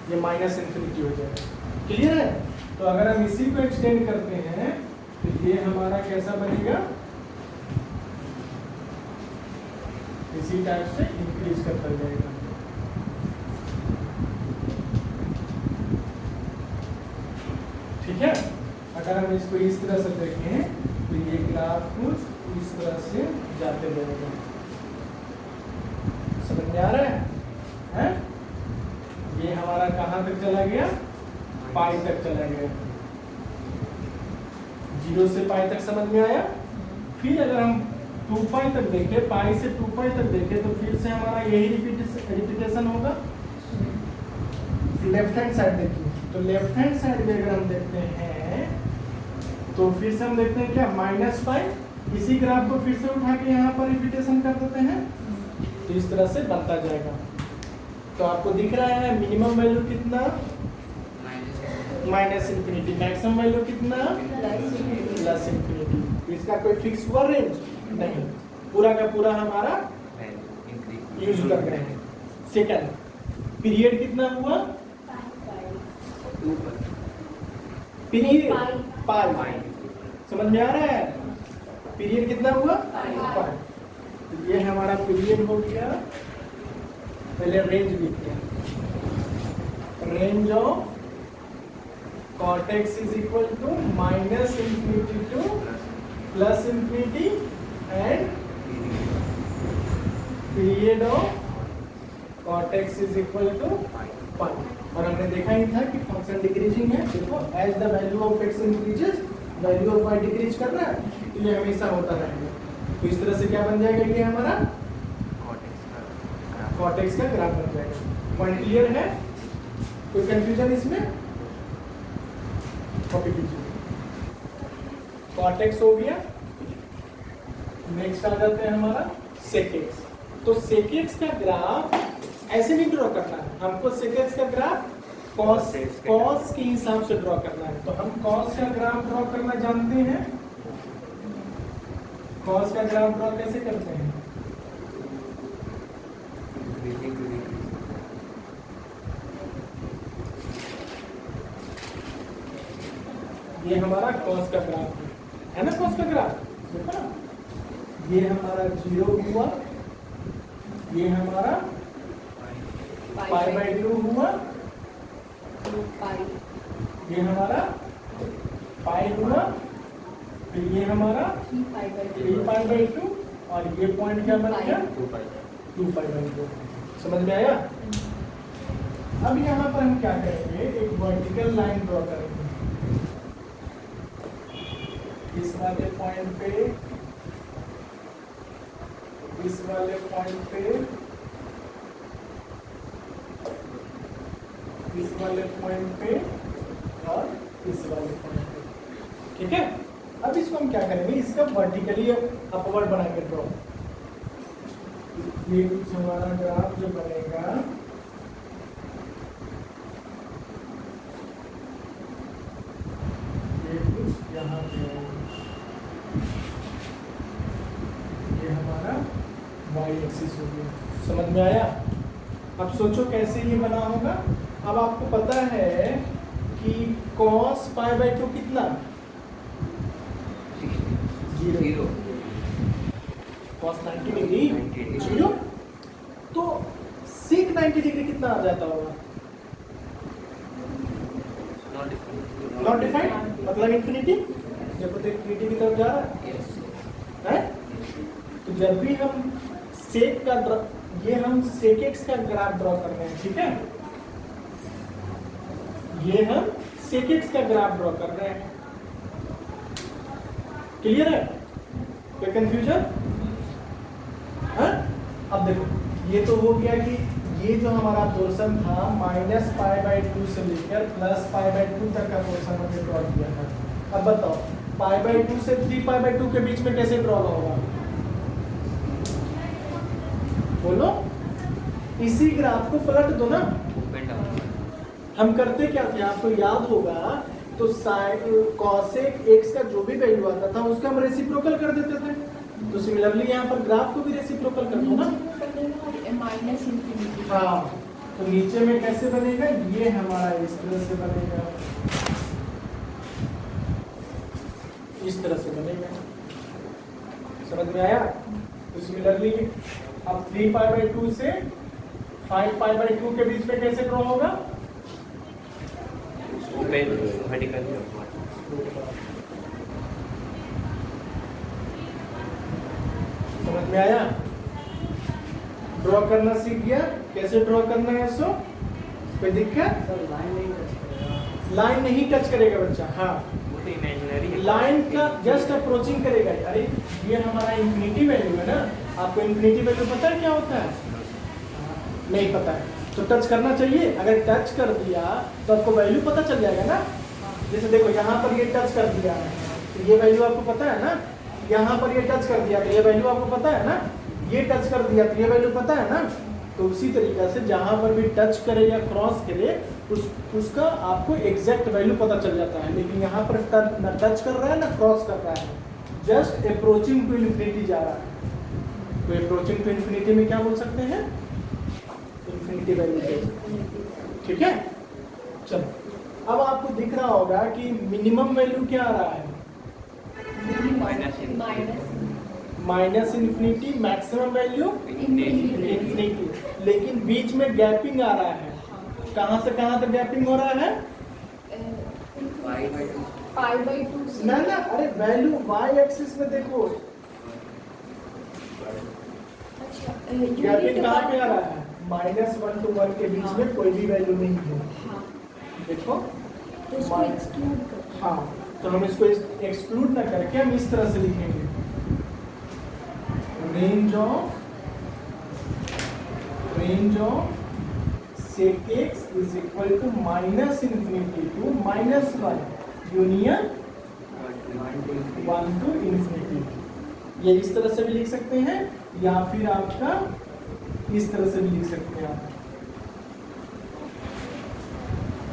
ये -∞ हो जाएगा। क्लियर है? तो अगर हम इसी को एक्सटेंड करते हैं तो ये हमारा कैसा बनेगा? इसी टाइप से इंक्रीज करता जाएगा। ठीक है, अगर हम इसको इस तरह से देखें तो ये ग्राफ कुछ इस तरह से जाते जाएगा। समझ में आ रहा है? हैं? ये हमारा कहाँ तक चला गया? पाई तक चला गया। 0 से पाई तक समझ में आया? फिर अगर हम 2 पाई तक देखें, पाई से 2 पाई तक देखें, तो फिर से हमारा यही रिपीटेशन होगा। लेफ्ट हैंड साइड देखिए, तो लेफ्ट हैंड साइड में अगर हम देखते हैं तो फिर से हम देखते हैं क्या? -5। इसी ग्राफ को फिर से उठा के यहाँ पर रिपीटेशन कर देते हैं, तो इस तरह से बनता जाएगा। तो आपको दिख रहा है मिनिमम वैल्यू कितना? -∞। मैक्सिमम वैल्यू कितना? +∞। इसका कोई फिक्स हुआ रेंज नहीं, पूरा का पूरा हमारा यूज कर रहे हैं। सेकंड, पीरियड कितना हुआ? पीरियड पाई। समझ में आ रहा है? पीरियड कितना हुआ? पाई। तो ये हमारा पीरियड हो गया। पहले रेंज लिखते हैं, range of cot x is equal to -∞ to +∞, and period of cot x is equal to pi। और हमने देखा ही था कि फंक्शन डिक्रीजिंग है। देखो, as the value of x increases, value of y decrease कर रहा है, तो ये हमेशा होता रहेगा। तो इस तरह से क्या बन जाएगा? ये हमारा cot x का ग्राफ बन जाएगा। पॉइंट क्लियर है? कोई कंफ्यूजन इसमें? कॉपी कीजिए। cot x हो गया। नेक्स्ट आ जाते हैं हमारा sec x। तो sec x का ग्राफ ऐसे नहीं ड्रॉ करना है हमको। sec x का ग्राफ cos के हिसाब से ड्रॉ करना है। तो हम cos का ग्राफ ड्रॉ करना जानते हैं। cos का ग्राफ ड्रॉ कैसे करते हैं? ये हमारा cos का ग्राफ है ना? cos का ग्राफ देखो ना, ये हमारा 0 हुआ, ये हमारा π/2 हुआ, ये हमारा पाई हुआ, फिर ये हमारा 3π/2, और ये पॉइंट क्या बन गया? 2π/2। समझ में आया? अब यहाँ पर हम क्या करेंगे? एक वर्टिकल लाइन ड्रॉ करेंगे। इस वाले पॉइंट पे, इस वाले पॉइंट पे, इस वाले पॉइंट पे, और इस वाले पॉइंट पे। ठीक है, अब इसको हम क्या करेंगे? इसका वर्टिकली अपवर्ड बनाएंगे ड्रॉ। ये कुछ हमारा ग्राफ जो बनेगा, ये कुछ यहाँ पे, ये हमारा y एक्सिस हो गया। समझ में आया? अब सोचो कैसे ये बना होगा। अब आपको पता है कि cos π/2 कितना? 0। cos 90 डिग्री 0, तो sec 90 डिग्री कितना आ जाता होगा? नॉट डिफाइंड, मतलब इन्फिनिटी। जब तो इन्फिनिटी की तरफ जा रहा है, है। तो जब भी हम सेक का ये हम सेक एक्स का ग्राफ ड्रॉ कर रहे हैं, ठीक है, ये हम सेक एक्स का ग्राफ ड्रॉ कर रहे हैं। क्लियर है? कोई कंफ्यूजन? हाँ? अब देखो ये तो हो गया कि ये जो हमारा पोर्शन था -π/2 से लेकर +π/2 तक का पोर्शन हमने ड्रॉ किया था। अब बताओ π/2 से 3π/2 के बीच में कैसे ड्रॉ होगा? बोलो। इसी ग्राफ को पलट दो ना। हम करते क्या थे आपको याद होगा, तो cosec x का जो भी वैल्यू आता था उसका हम रेसिप्रोकल कर देते थे। तो सिमिलरली यहाँ पर ग्राफ को भी रेसिप्रोकल कर दो ना। Minus infinity. हाँ, तो नीचे में कैसे बनेगा? ये हमारा इस तरह से बनेगा, इस तरह से बनेगा। समझ में आया? तो सिमिलरली अब 3π/2 से 5π/2 के बीच में कैसे ड्रॉ होगा? समझ में आया? ड्रॉ करना सीख गया? कैसे ड्रॉ करना है इसको? कोई दिक्कत? सर लाइन नहीं टच करेगा। लाइन नहीं टच करेगा बच्चा। हाँ, वो तो इमेजिनरी है। लाइन का जस्ट अप्रोचिंग करेगा। अरे ये हमारा इंफिनिटी वैल्यू है ना। आपको इंफिनिटी वैल्यू पता है क्या होता है? नहीं पता है तो टच करना चाहिए। अगर टच कर दिया तो आपको वैल्यू पता चल जाएगा ना। जैसे देखो यहाँ पर ये टच कर दिया है तो ये वैल्यू आपको पता है ना। यहाँ पर ये टच कर दिया तो ये वैल्यू आपको पता है ना। ये टच कर दिया तो ये वैल्यू पता है ना। तो उसी तरीके से जहाँ पर भी टच करे या क्रॉस करे उसका आपको एग्जैक्ट वैल्यू पता चल जाता है। लेकिन यहाँ पर ना टच कर रहा है ना क्रॉस कर रहा है, जस्ट अप्रोचिंग टू इन्फिनिटी जा रहा है। तो अप्रोचिंग टू इन्फिनिटी में क्या बोल सकते हैं? Infinity value. ठीक है, चलो अब आपको दिख रहा होगा कि मिनिमम वैल्यू क्या आ रहा है? Minus infinity, maximum value infinity. लेकिन बीच में गैपिंग आ रहा है। कहाँ से कहाँ तक गैपिंग हो रहा है? π/2 ना ना, अरे वैल्यू y एक्सिस में देखो अच्छा गैपिंग कहाँ पे आ रहा है? -1 to 1 के बीच में कोई भी वैल्यू नहीं है। हाँ, देखो तो इसको एक्सक्लूड कर। हाँ, तो हम इसको एक्सक्लूड ना करके हम इस तरह से लिखेंगे, range of sec x is equal to -infinity to -1 union 1 to infinity। ये इस तरह से भी लिख सकते हैं या फिर आपका इस तरह से भी लिख सकते हैं आप।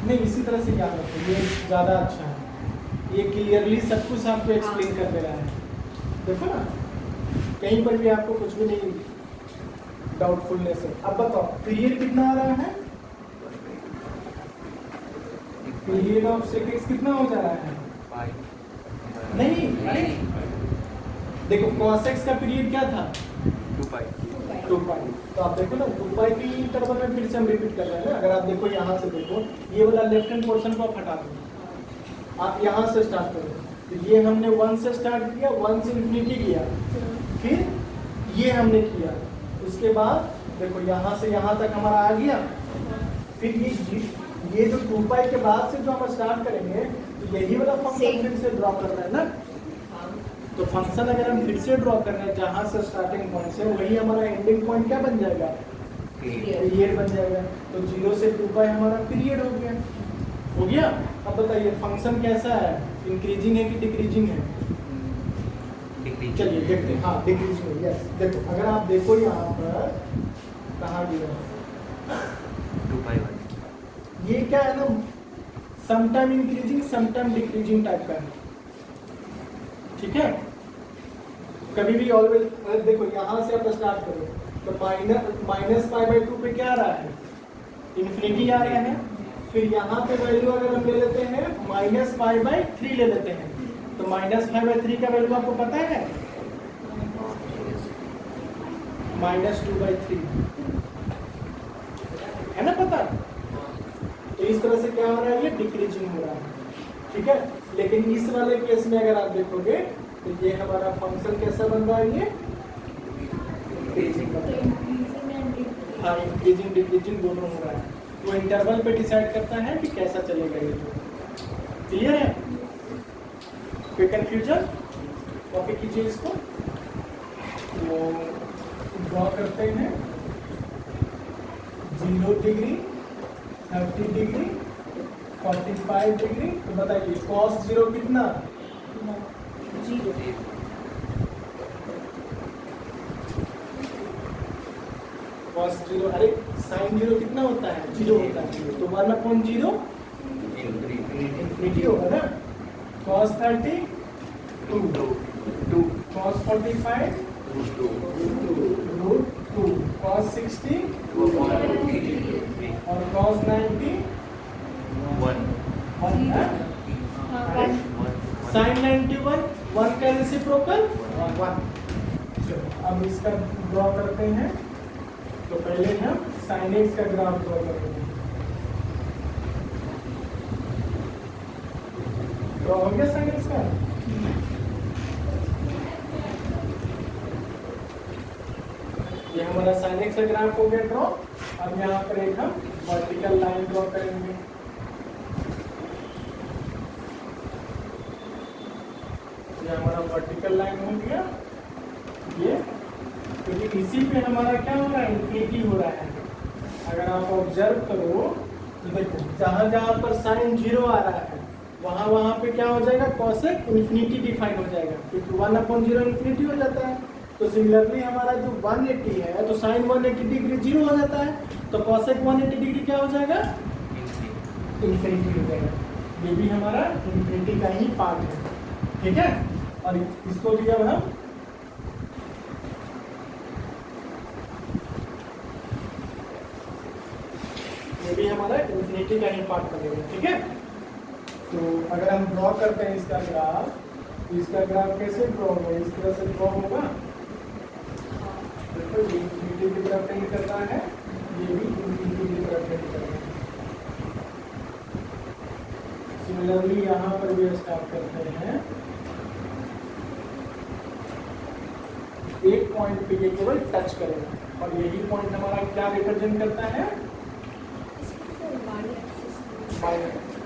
नहीं, इसी तरह से याद रखो, ये ज़्यादा अच्छा है। ये क्लियरली सब कुछ आपको एक्सप्लेन कर दे रहा है। देखो ना, कहीं पर भी आपको कुछ भी नहीं डाउटफुलनेस है। अब बताओ पीरियड कितना आ रहा है? पीरियड ऑफ sec x कितना हो जा रहा है? नहीं, अरे देखो cos x का पीरियड क्या था? 2π। तो आप देखो ना 2π की इंटरवल में फिर से हम रिपीट कर रहे हैं ना। अगर आप देखो यहाँ से देखो, ये वाला लेफ्ट हैंड पोर्शन को आप हटा दो, आप यहाँ से स्टार्ट करो। तो ये हमने 1 से स्टार्ट किया, 1 से इन्फिनिटी किया, फिर ये हमने किया, उसके बाद देखो यहाँ से यहाँ तक हमारा आ गया। फिर ये जो 2π के बाद से जो हम स्टार्ट करेंगे तो यही वाला फंक्शन फिर से ड्रॉ कर रहे हैं ना। तो फंक्शन अगर हम फिर से ड्रॉ कर रहे हैं जहाँ से स्टार्टिंग पॉइंट से, वही हमारा एंडिंग पॉइंट क्या बन जाएगा? पीरियड बन जाएगा। तो 0 से 2π हमारा पीरियड हो गया। हो गया। अब बताइए फंक्शन कैसा है? इंक्रीजिंग है कि डिक्रीजिंग है? चलिए देखते हैं। हाँ, डिक्रीजिंग है। यस, देखो अगर आप देखो यहाँ पर कहाँ दिया है 2π1। ये क्या है ना, sometime increasing sometime decreasing type का है। ठीक है, कभी भी ऑलवेज देखो यहाँ से आप स्टार्ट करो तो -π/2 पे क्या आ रहा है? इन्फिनिटी आ रहा है। फिर यहाँ पे वैल्यू अगर हम ले लेते हैं -π/3 ले लेते हैं, तो -π/3 का वैल्यू आपको पता है? -2/3 है ना, पता? तो इस तरह से क्या हो रहा है? ये डिक्रीजिंग हो रहा है। ठीक है, लेकिन इस वाले केस में अगर आप देखोगे तो ये हमारा फंक्शन कैसा बन रहा है, ये इंक्रीजिंग बन तो रहा है। increasing and decreasing. हाँ, इंक्रीजिंग डिक्रीजिंग दोनों हो रहा है। वो इंटरवल पे डिसाइड करता है कि कैसा चलेगा ये। क्लियर है? कोई कंफ्यूजन? कॉपी कीजिए इसको। तो ड्रॉ करते हैं 0 डिग्री, 30 डिग्री, 45 डिग्री। तो बताइए cos 0 कितना? 0. cos 0, अरे sin 0 कितना होता है? 0 होता है। तो 1/0 इंफिनिटी होगा ना। cos 30 2, cos 45 √2, cos 60 और cos 90 1 है। हाँ, sin 91 1 का रेसिप्रोकल 1। चलो अब इसका ड्रॉ करते हैं। तो पहले हम sin x का ग्राफ ड्रॉ करेंगे। ड्रॉ हो गया sin x का? ये हमारा sin x का ग्राफ हो गया ड्रॉ। अब यहाँ पर एक हम वर्टिकल लाइन ड्रॉ करेंगे। ये हमारा वर्टिकल लाइन हो गया ये, क्योंकि इसी पे हमारा क्या हो रहा है, इंफिनिटी हो रहा है। अगर आप ऑब्जर्व करो तो देखो जहाँ जहाँ पर साइन 0 आ रहा है वहाँ वहाँ पे क्या हो जाएगा, कॉसेक इन्फिनिटी डिफाइन हो जाएगा, क्योंकि 1/0 इन्फिनिटी हो जाता है। तो सिमिलरली हमारा जो 180 है तो साइन 180 डिग्री 0 हो जाता है, तो कॉसेक 180 डिग्री क्या हो जाएगा, इन्फिनिटी हो जाएगा। ये भी हमारा इन्फिनिटी का ही पार्ट है, ठीक है। और इसको भी अब हम ये भी हमारा इन्फिनिटी का ही पार्ट बनेगा, ठीक है। तो अगर हम ड्रॉ करते हैं इसका ग्राफ, तो इसका ग्राफ कैसे ड्रॉ होगा, इस तरह से ड्रॉ होगा। देखो ये इन्फिनिटी की तरफ टेंड कर रहा है, ये भी इन्फिनिटी की तरफ टेंड कर रहा है। सिमिलरली यहाँ पर भी स्टार्ट करते हैं। एक पॉइंट पे ये केवल टच करेगा और यही पॉइंट हमारा क्या रिप्रेजेंट करता है,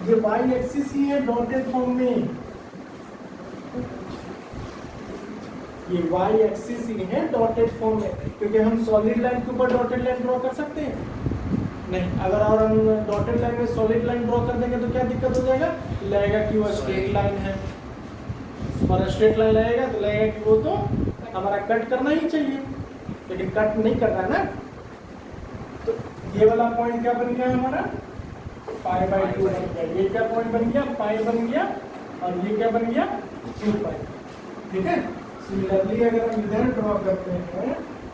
ये वाई एक्सिस ही है डॉटेड फॉर्म में। ये वाई एक्सिस ही है डॉटेड फॉर्म में, क्योंकि हम सॉलिड लाइन के ऊपर डॉटेड लाइन ड्रॉ कर सकते हैं नहीं। अगर और हम डॉटेड लाइन में सॉलिड लाइन ड्रॉ कर देंगे तो क्या दिक्कत हो जाएगा, लगेगा कि वो स्ट्रेट लाइन है, और स्ट्रेट लाइन लगेगा तो लगेगा कि वो तो हमारा कट करना ही चाहिए, लेकिन कट नहीं कर रहा है ना। तो ये वाला पॉइंट क्या बन गया हमारा, π/2 बन गया। ये क्या पॉइंट बन गया, पाई बन गया, और ये क्या बन गया, 2π, ठीक है। सिमिलरली अगर हम इधर ड्रॉ करते हैं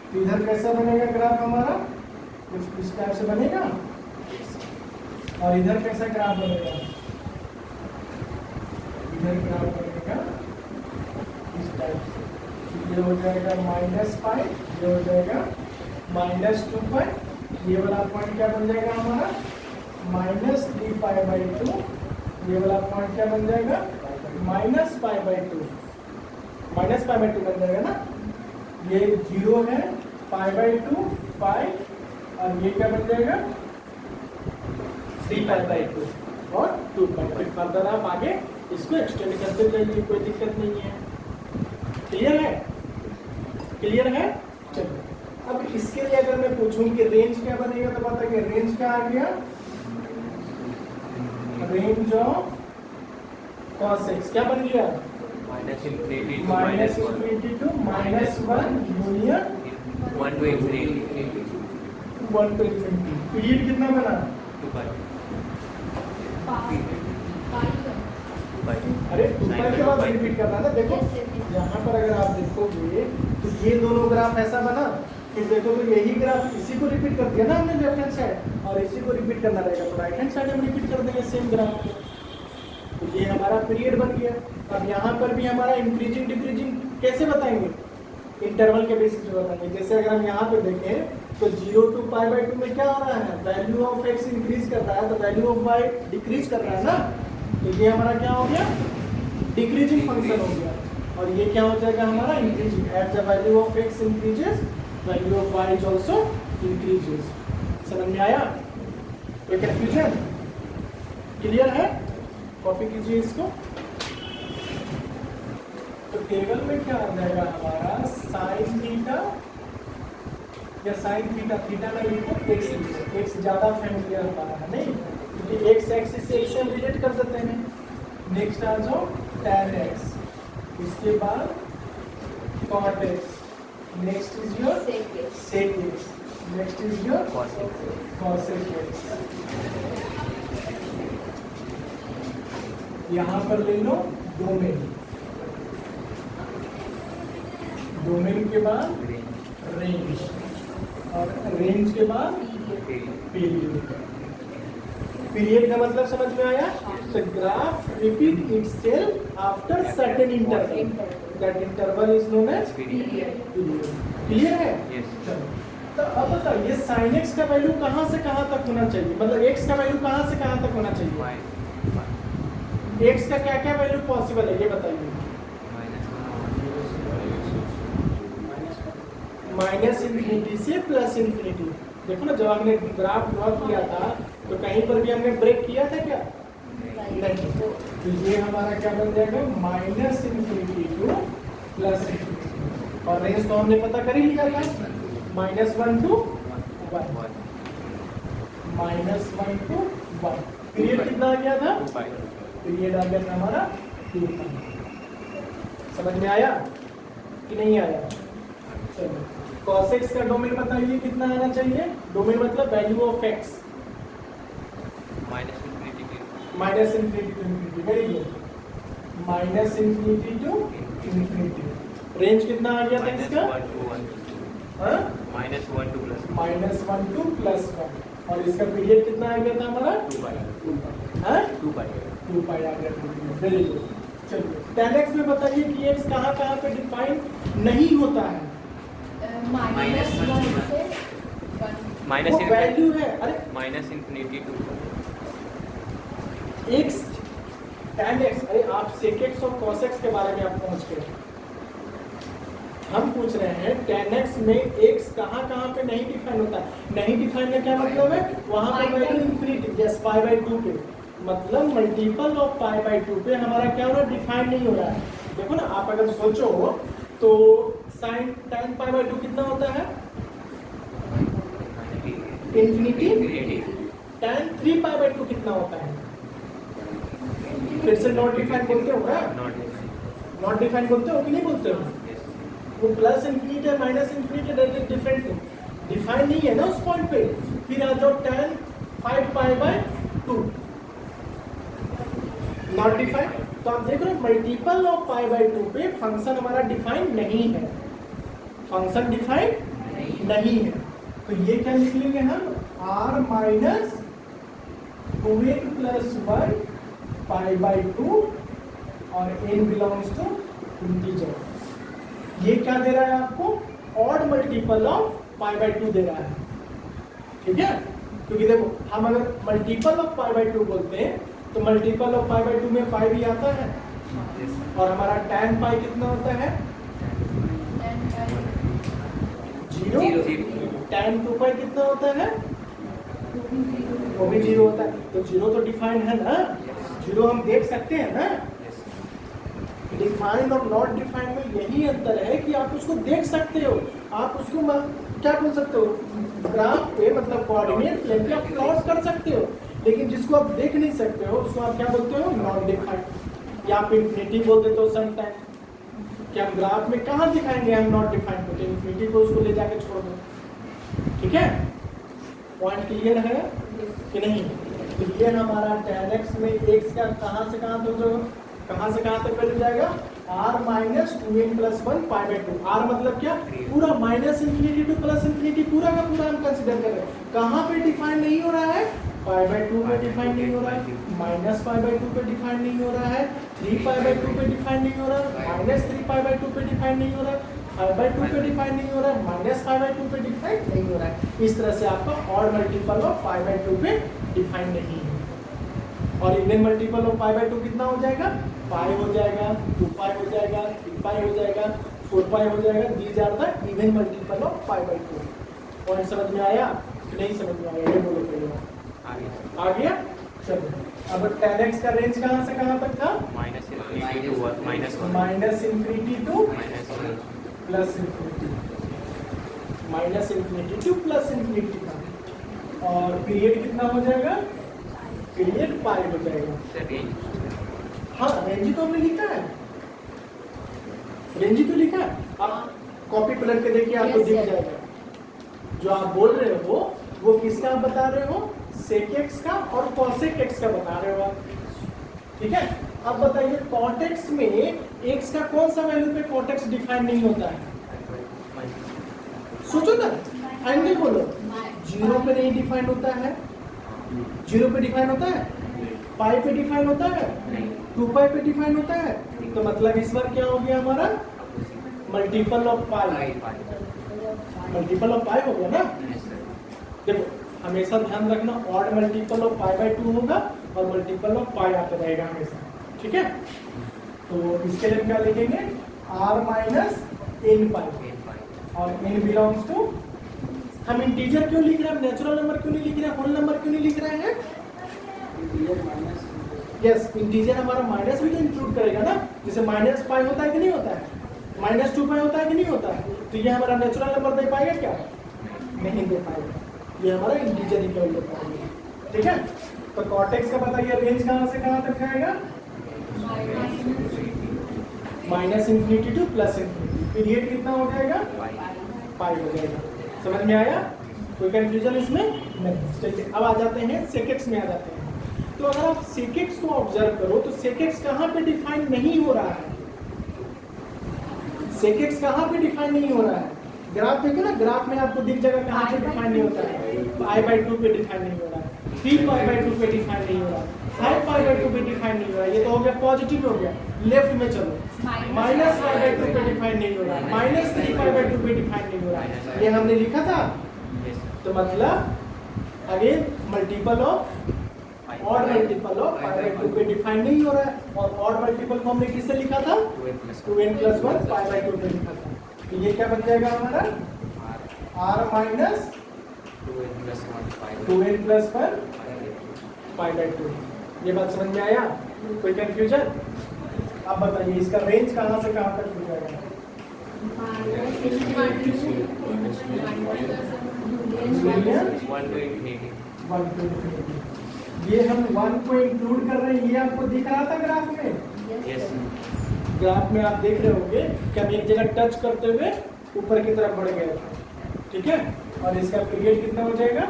तो इधर कैसा बनेगा ग्राफ हमारा, कुछ इस टाइप से बनेगा, और इधर कैसा ग्राफ बनेगा, इधर ग्राफ बनेगा इस टाइप से। ये हो जाएगा -π, ये हो जाएगा -2π, ये वाला पॉइंट क्या बन जाएगा हमारा, -3π/2, ये वाला पॉइंट क्या बन जाएगा, -π/2, -π/2 बन जाएगा ना। ये 0 है, π/2 π, और ये क्या बन जाएगा 3π/2 और 2π। फिर फर्दर आप आगे इसको एक्सटेंड करते जाइए, कोई दिक्कत नहीं है। क्लियर है, क्लियर है। चलो अब इसके लिए अगर मैं पूछूं कि रेंज क्या बनेगा, तो बताइए रेंज क्या आ गया, रेंज ऑफ cos x क्या बन गया, -infinity to -infinity to -1 union 1 to infinity 1 to infinity। Period कितना बना, 2π। अरे 2π के बाद रिपीट करना ना। देखो यहाँ पर अगर आप देखोगे तो ये दोनों ग्राफ ऐसा बना, फिर देखो तो यही ग्राफ इसी को रिपीट कर दिया ना हमने लेफ्ट हैंड साइड, और इसी को रिपीट करना रहेगा तो राइट हैंड साइड हम रिपीट कर देंगे सेम ग्राफ को। तो ये हमारा पीरियड बन गया। अब यहाँ पर भी हमारा इंक्रीजिंग डिक्रीजिंग कैसे बताएंगे, इंटरवल के बेसिस पे बताएंगे। जैसे अगर हम यहाँ पे देखें तो 0 to π/2 में क्या हो रहा है, वैल्यू ऑफ x इंक्रीज कर रहा है, तो वैल्यू ऑफ y डिक्रीज कर रहा है ना। तो ये हमारा क्या हो गया, डिक्रीजिंग फंक्शन हो गया। और ये क्या हो जाएगा हमारा increasing. At the value of x increases value of y is also increases. समझ में आया? कोई कंफ्यूजन? क्लियर है? कॉपी कीजिए इसको। तो टेबल में क्या आ जाएगा हमारा साइन थीटा या साइन थीटा, थीटा में लिखो x ज्यादा फैमिलियर हमारा है नहीं, क्योंकि x एक्सिस से x हम रिलेट कर देते हैं। नेक्स्ट आ जाओ tan x, इसके बाद cot x, next is your sec x, next is your cos x। यहाँ पर ले लो डोमेन, डोमेन के बाद रेंज, और रेंज के बाद पीरियड। पीरियड का मतलब समझ में आया? तो graph repeat itself after certain interval, that interval is known as period. Clear है? चलो, तो अब बताओ ये sin x का वैल्यू कहाँ से कहाँ तक होना चाहिए, मतलब x का वैल्यू कहाँ से कहाँ तक होना चाहिए? x का क्या क्या वैल्यू पॉसिबल है ये बताइए। माइनस इन्फिनिटी से प्लस इन्फिनिटी। देखो ना, जब हमने ग्राफ ड्रॉ किया था तो कहीं पर भी हमने ब्रेक किया था क्या? नहीं। तो ये हमारा क्या बन जाएगा? Minus infinity to plus infinity, और रेंज तो हमने पता कर ही लिया था, -1 to 1, -1 to 1। पीरियड कितना आ गया था? पीरियड आ गया था हमारा 2। समझ में आया कि नहीं आया? चलो, cos x का डोमेन बताइए कितना आना चाहिए? डोमेन मतलब value of x, minus infinity to infinity. Very good, minus infinity to infinity. Range कितना आ गया था इसका? -1 to -1 to +1, और इसका पीरियड कितना आ गया था हमारा? 2 पाई आ गया था। Very good. चलिए, tan x में बताइए कि x कहाँ कहाँ पे डिफाइन नहीं होता है? -1 से 1। वो वैल्यू है, अरे minus infinity to x tan x, अरे आप sec x और cos x के बारे में आप पहुंच गए। हम पूछ रहे हैं tan x में x कहाँ कहाँ पे नहीं डिफाइन होता है। नहीं डिफाइन का क्या मतलब है? वहां पर वैल्यू इन्फिनिटी, यस, π/2 पे, मतलब मल्टीपल ऑफ π/2 पे हमारा क्या हो रहा है? डिफाइन नहीं हो रहा है। देखो ना, आप अगर सोचो तो sin tan π/2 कितना होता है? इन्फिनिटी। tan 3π/2 कितना होता है? फिर से नॉट डिफाइन बोलते हो ना? नॉट डिफाइन बोलते हो कि नहीं बोलते हो? वो प्लस इन्फिनिटी है minus infinity, that is different thing, define नहीं है ना उस पॉइंट पे। फिर आ जाओ tan 5π/2, नॉट डिफाइन। तो आप देख रहे हो मल्टीपल ऑफ π/2 पे फंक्शन हमारा डिफाइन नहीं है, फंक्शन डिफाइन नहीं है। तो ये क्या लिख लेंगे हम? r माइनस 2n प्लस 1 π/2 और n बिलोंग्स टू इंटीजर। ये क्या दे रहा है आपको? ऑड मल्टीपल ऑफ π/2 दे रहा है। ठीक है, क्योंकि देखो हम अगर मल्टीपल ऑफ π/2 बोलते हैं तो मल्टीपल ऑफ π/2 में पाई भी आता है, और हमारा tan पाई कितना होता है? 0। tan 2 पाई कितना होता है? वो भी 0 होता है। तो 0 तो डिफाइन है ना, 0 हम देख सकते हैं ना। डिफाइंड और नॉट डिफाइंड में यही अंतर है कि आप उसको देख सकते हो, आप उसको क्या बोल सकते हो? ग्राफ पे, मतलब कोऑर्डिनेट प्लेन पे आप प्लॉट कर सकते हो, लेकिन जिसको आप देख नहीं सकते हो उसको आप क्या बोलते हो? नॉट डिफाइंड, या आप इन्फिनिटी बोल देते हो सम टाइम। कि हम ग्राफ में कहाँ दिखाएंगे हम नॉट डिफाइंड को? इन्फिनिटी को उसको ले जाके छोड़ दो। ठीक है, पॉइंट क्लियर है कि नहीं? क्लियर हमारा tan x में x का कहाँ से कहाँ तक वैल्यू जाएगा? r minus 2n plus 1 π/2। r मतलब क्या? पूरा minus infinity to plus infinity, पूरा का पूरा हम कंसिडर कर रहे हैं। कहाँ पे डिफाइन नहीं हो रहा है? π/2 पे डिफाइन नहीं हो रहा है, माइनस π/2 पे डिफाइन नहीं हो रहा है, 3π/2 पे डिफाइन नहीं हो रहा है, माइनस 3π/2 पे डिफाइन नहीं हो रहा है, 5/2 पे डिफाइन नहीं हो रहा है, माइनस 5/2 पे डिफाइन नहीं हो रहा है। इस तरह से आपका ऑड मल्टीपल ऑफ π/2 पे डिफाइन नहीं है। और even multiple of pi by 2 कितना हो जाएगा? पाई हो जाएगा, 2 पाई हो जाएगा, 3 पाई हो जाएगा, 4 पाई हो जाएगा। These are the even multiple of pi by 2। Point समझ में आया कि नहीं समझ में आया? ये बोलो पहले। आ गया? चलो अब tan x का रेंज कहाँ से कहाँ तक था? Minus infinity to minus one, minus infinity to minus one, plus infinity, minus infinity to plus infinity का। और पीरियड कितना हो जाएगा? पीरियड पाई हो जाएगा। रेंज हाँ रेंज तो हमने लिखा है, रेंज तो लिखा है। आप कॉपी पलट के देखिए, आपको Yes, दिख sir. जाएगा। जो आप बोल रहे हो वो किसका आप बता रहे हो? सेक एक्स का और कॉसेक एक्स का बता रहे हो आप, ठीक है। अब बताइए कॉट एक्स में एक्स का कौन सा वैल्यू पे कॉट एक्स डिफाइन नहीं होता है? सोचो ना, एंगल बोलो। 0 पे नहीं डिफाइन होता है, 0 पे डिफाइन होता है, पाई पे डिफाइन होता है, 2 पाई पे डिफाइन होता है। तो मतलब इस बार क्या हो गया हमारा? Multiple of pi, multiple of pi हो गया ना। देखो हमेशा ध्यान रखना, odd multiple of pi by 2 होगा और मल्टीपल ऑफ पाई आता रहेगा हमेशा, ठीक है। तो इसके लिए क्या लिखेंगे? r माइनस एन पाई, और n बिलोंग्स टू, हम इंटीजर क्यों लिख रहे हैं? नेचुरल नंबर क्यों नहीं लिख रहे हैं? होल नंबर क्यों नहीं लिख रहे हैं? यस, इंटीजर हमारा माइनस भी तो इंक्लूड करेगा ना। जैसे माइनस पाई होता है कि नहीं होता है, माइनस 2 पाई होता है कि नहीं होता है। तो ये हमारा नेचुरल नंबर दे पाएगा क्या? नहीं दे पाएगा, ये हमारा इंटीजर ही केवल दे पाएगा, ठीक है। तो कॉटेक्स का बताइए रेंज कहाँ से कहाँ तक जाएगा? Minus infinity to plus infinity. Period कितना हो जाएगा? पाई हो जाएगा। समझ में आया? कोई कंफ्यूजन इसमें नहीं। चलिए अब आ जाते हैं सेकेक्स में आ जाते हैं। तो अगर आप सेकेक्स को ऑब्जर्व करो तो सेकेक्स कहाँ पे डिफाइन नहीं हो रहा है? सेकेक्स कहाँ पे डिफाइन नहीं हो रहा है? ग्राफ देखो ना, ग्राफ में आपको दिख जाएगा कहाँ पे डिफाइन नहीं होता है। पाई बाई 2 पे डिफाइन नहीं हो रहा है, 3 पाई बाई 2 पे डिफाइन नहीं हो रहा है, 5 पाई बाई 2 पे डिफाइन नहीं हो रहा है। ये तो हो गया पॉजिटिव हो गया। लेफ्ट में चलो, माइनस पाई बाई 2 पे डिफाइन नहीं हो रहा है, माइनस 3 पाई बाई 2 पे डिफाइन नहीं हो रहा है। ये हमने लिखा था। तो मतलब again multiple of, odd multiple of pi by 2 पे डिफाइन नहीं हो रहा है। और ऑड मल्टीपल को हमने किससे लिखा था? 2n + 1 पाई बाई 2 पे लिखा था। तो ये क्या बन जाएगा हमारा? r minus 2n + 1 pi by 2। ये बात समझ में आया? कोई कंफ्यूजन? अब बताइए इसका रेंज कहाँ से कहाँ तक हो जाएगा? ये हम 1 को इंक्लूड कर रहे हैं, ये आपको दिख रहा था ग्राफ में? ग्राफ में आप देख रहे होंगे कि हम एक जगह टच करते हुए ऊपर की तरफ बढ़ गए, ठीक है। और इसका पीरियड कितना हो जाएगा?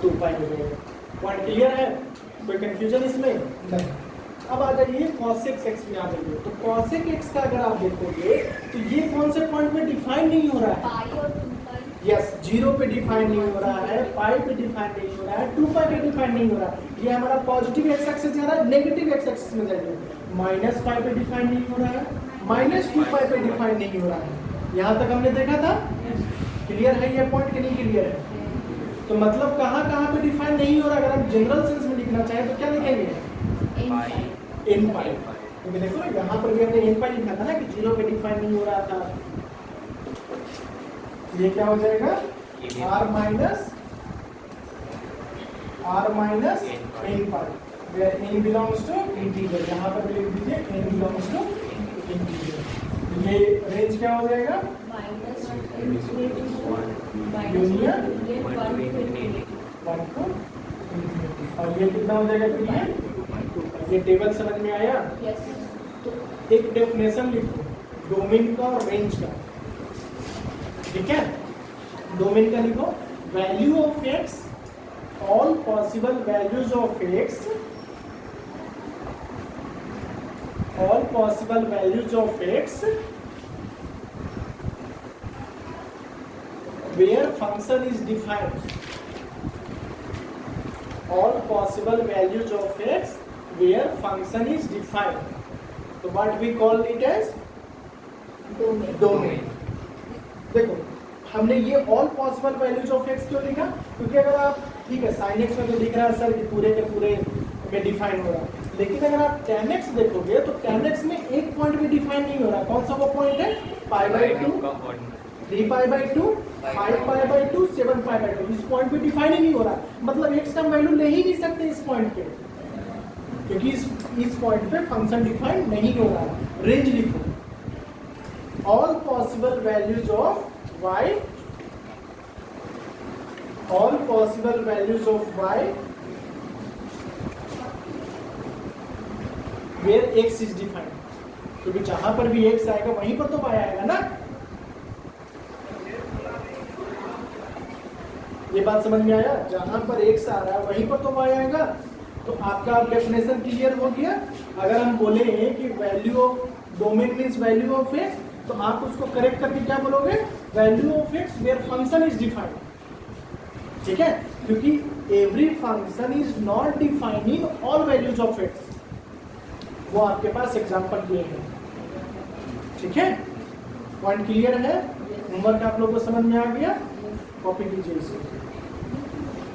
2 पाई हो जाएगा। पॉइंट क्लियर है? कोई कंफ्यूजन इसमें नहीं। अब आ जाइए cosec x में आ जाइए। तो cosec x का अगर आप देखोगे तो ये कौन से पॉइंट में डिफाइन नहीं हो रहा है? पाई और 2 पाई। यस, 0 पे डिफाइन नहीं हो रहा है, पाई पे डिफाइन नहीं हो रहा है, 2 पाई पे डिफाइन नहीं हो रहा है। ये हमारा पॉजिटिव एक्स एक्सिस जा रहा है, नेगेटिव एक्स एक्सिस में जाइए। माइनस पाई पे डिफाइन नहीं हो रहा है, माइनस 2 पाई पे डिफाइन नहीं हो रहा है। यहाँ तक हमने देखा था। क्लियर है ये पॉइंट कि नहीं क्लियर है? तो मतलब कहाँ कहाँ पे डिफाइन नहीं हो रहा? अगर हम जनरल सेंस में लिखना चाहें तो क्या लिखेंगे? एन पाई। क्योंकि देखो ना यहाँ पर भी हमने एन पाई लिखा था ना कि 0 पे डिफाइन नहीं हो रहा था। ये क्या हो जाएगा? r minus n pi, where n belongs to integer। यहाँ पर लिख दीजिए n belongs to integer। ये रेंज क्या हो जाएगा? Union 1 to infinity। और ये कितना हो जाएगा पीरियड? ये टेबल समझ में आया? तो एक डेफिनेशन लिखो डोमेन का और रेंज का, ठीक है। डोमेन का लिखो value of x, all possible values of x, all possible values of x where function is defined, all possible values of x where function is defined। So what we call it as domain। देखो हमने ये all possible values of x क्यों लिखा? क्योंकि अगर आप ठीक है, साइन एक्स में तो दिख रहा है सर कि पूरे के पूरे में डिफाइन हो रहा है, लेकिन अगर आप tan x देखोगे तो tan x में एक पॉइंट भी डिफाइन नहीं हो रहा। कौन सा वो पॉइंट है? पाई by 2, 3 pi by 2, 5 pi by 2, 7 pi by 2। इस पॉइंट पे डिफाइन ही नहीं हो रहा, मतलब x का वैल्यू ले ही नहीं सकते इस पॉइंट पे, क्योंकि इस पॉइंट पे फंक्शन डिफाइन नहीं हो रहा है। रेंज लिखो, all possible values of y, all possible values of y where x is defined, क्योंकि जहां पर भी x आएगा वहीं पर तो y आएगा ना। ये बात समझ में आया? जहां पर x आ रहा है वहीं पर तो y आएगा। तो आपका डेफिनेशन क्लियर हो गया। अगर हम बोले कि value of domain means value of x, तो आप उसको करेक्ट करके क्या बोलोगे? Value of x where function is defined. ठीक है, क्योंकि every function is not defining all values of x, वो आपके पास एग्जांपल दिए हैं। ठीक है, पॉइंट क्लियर है? होमवर्क आप लोगों को समझ में आ गया? कॉपी कीजिए इसे।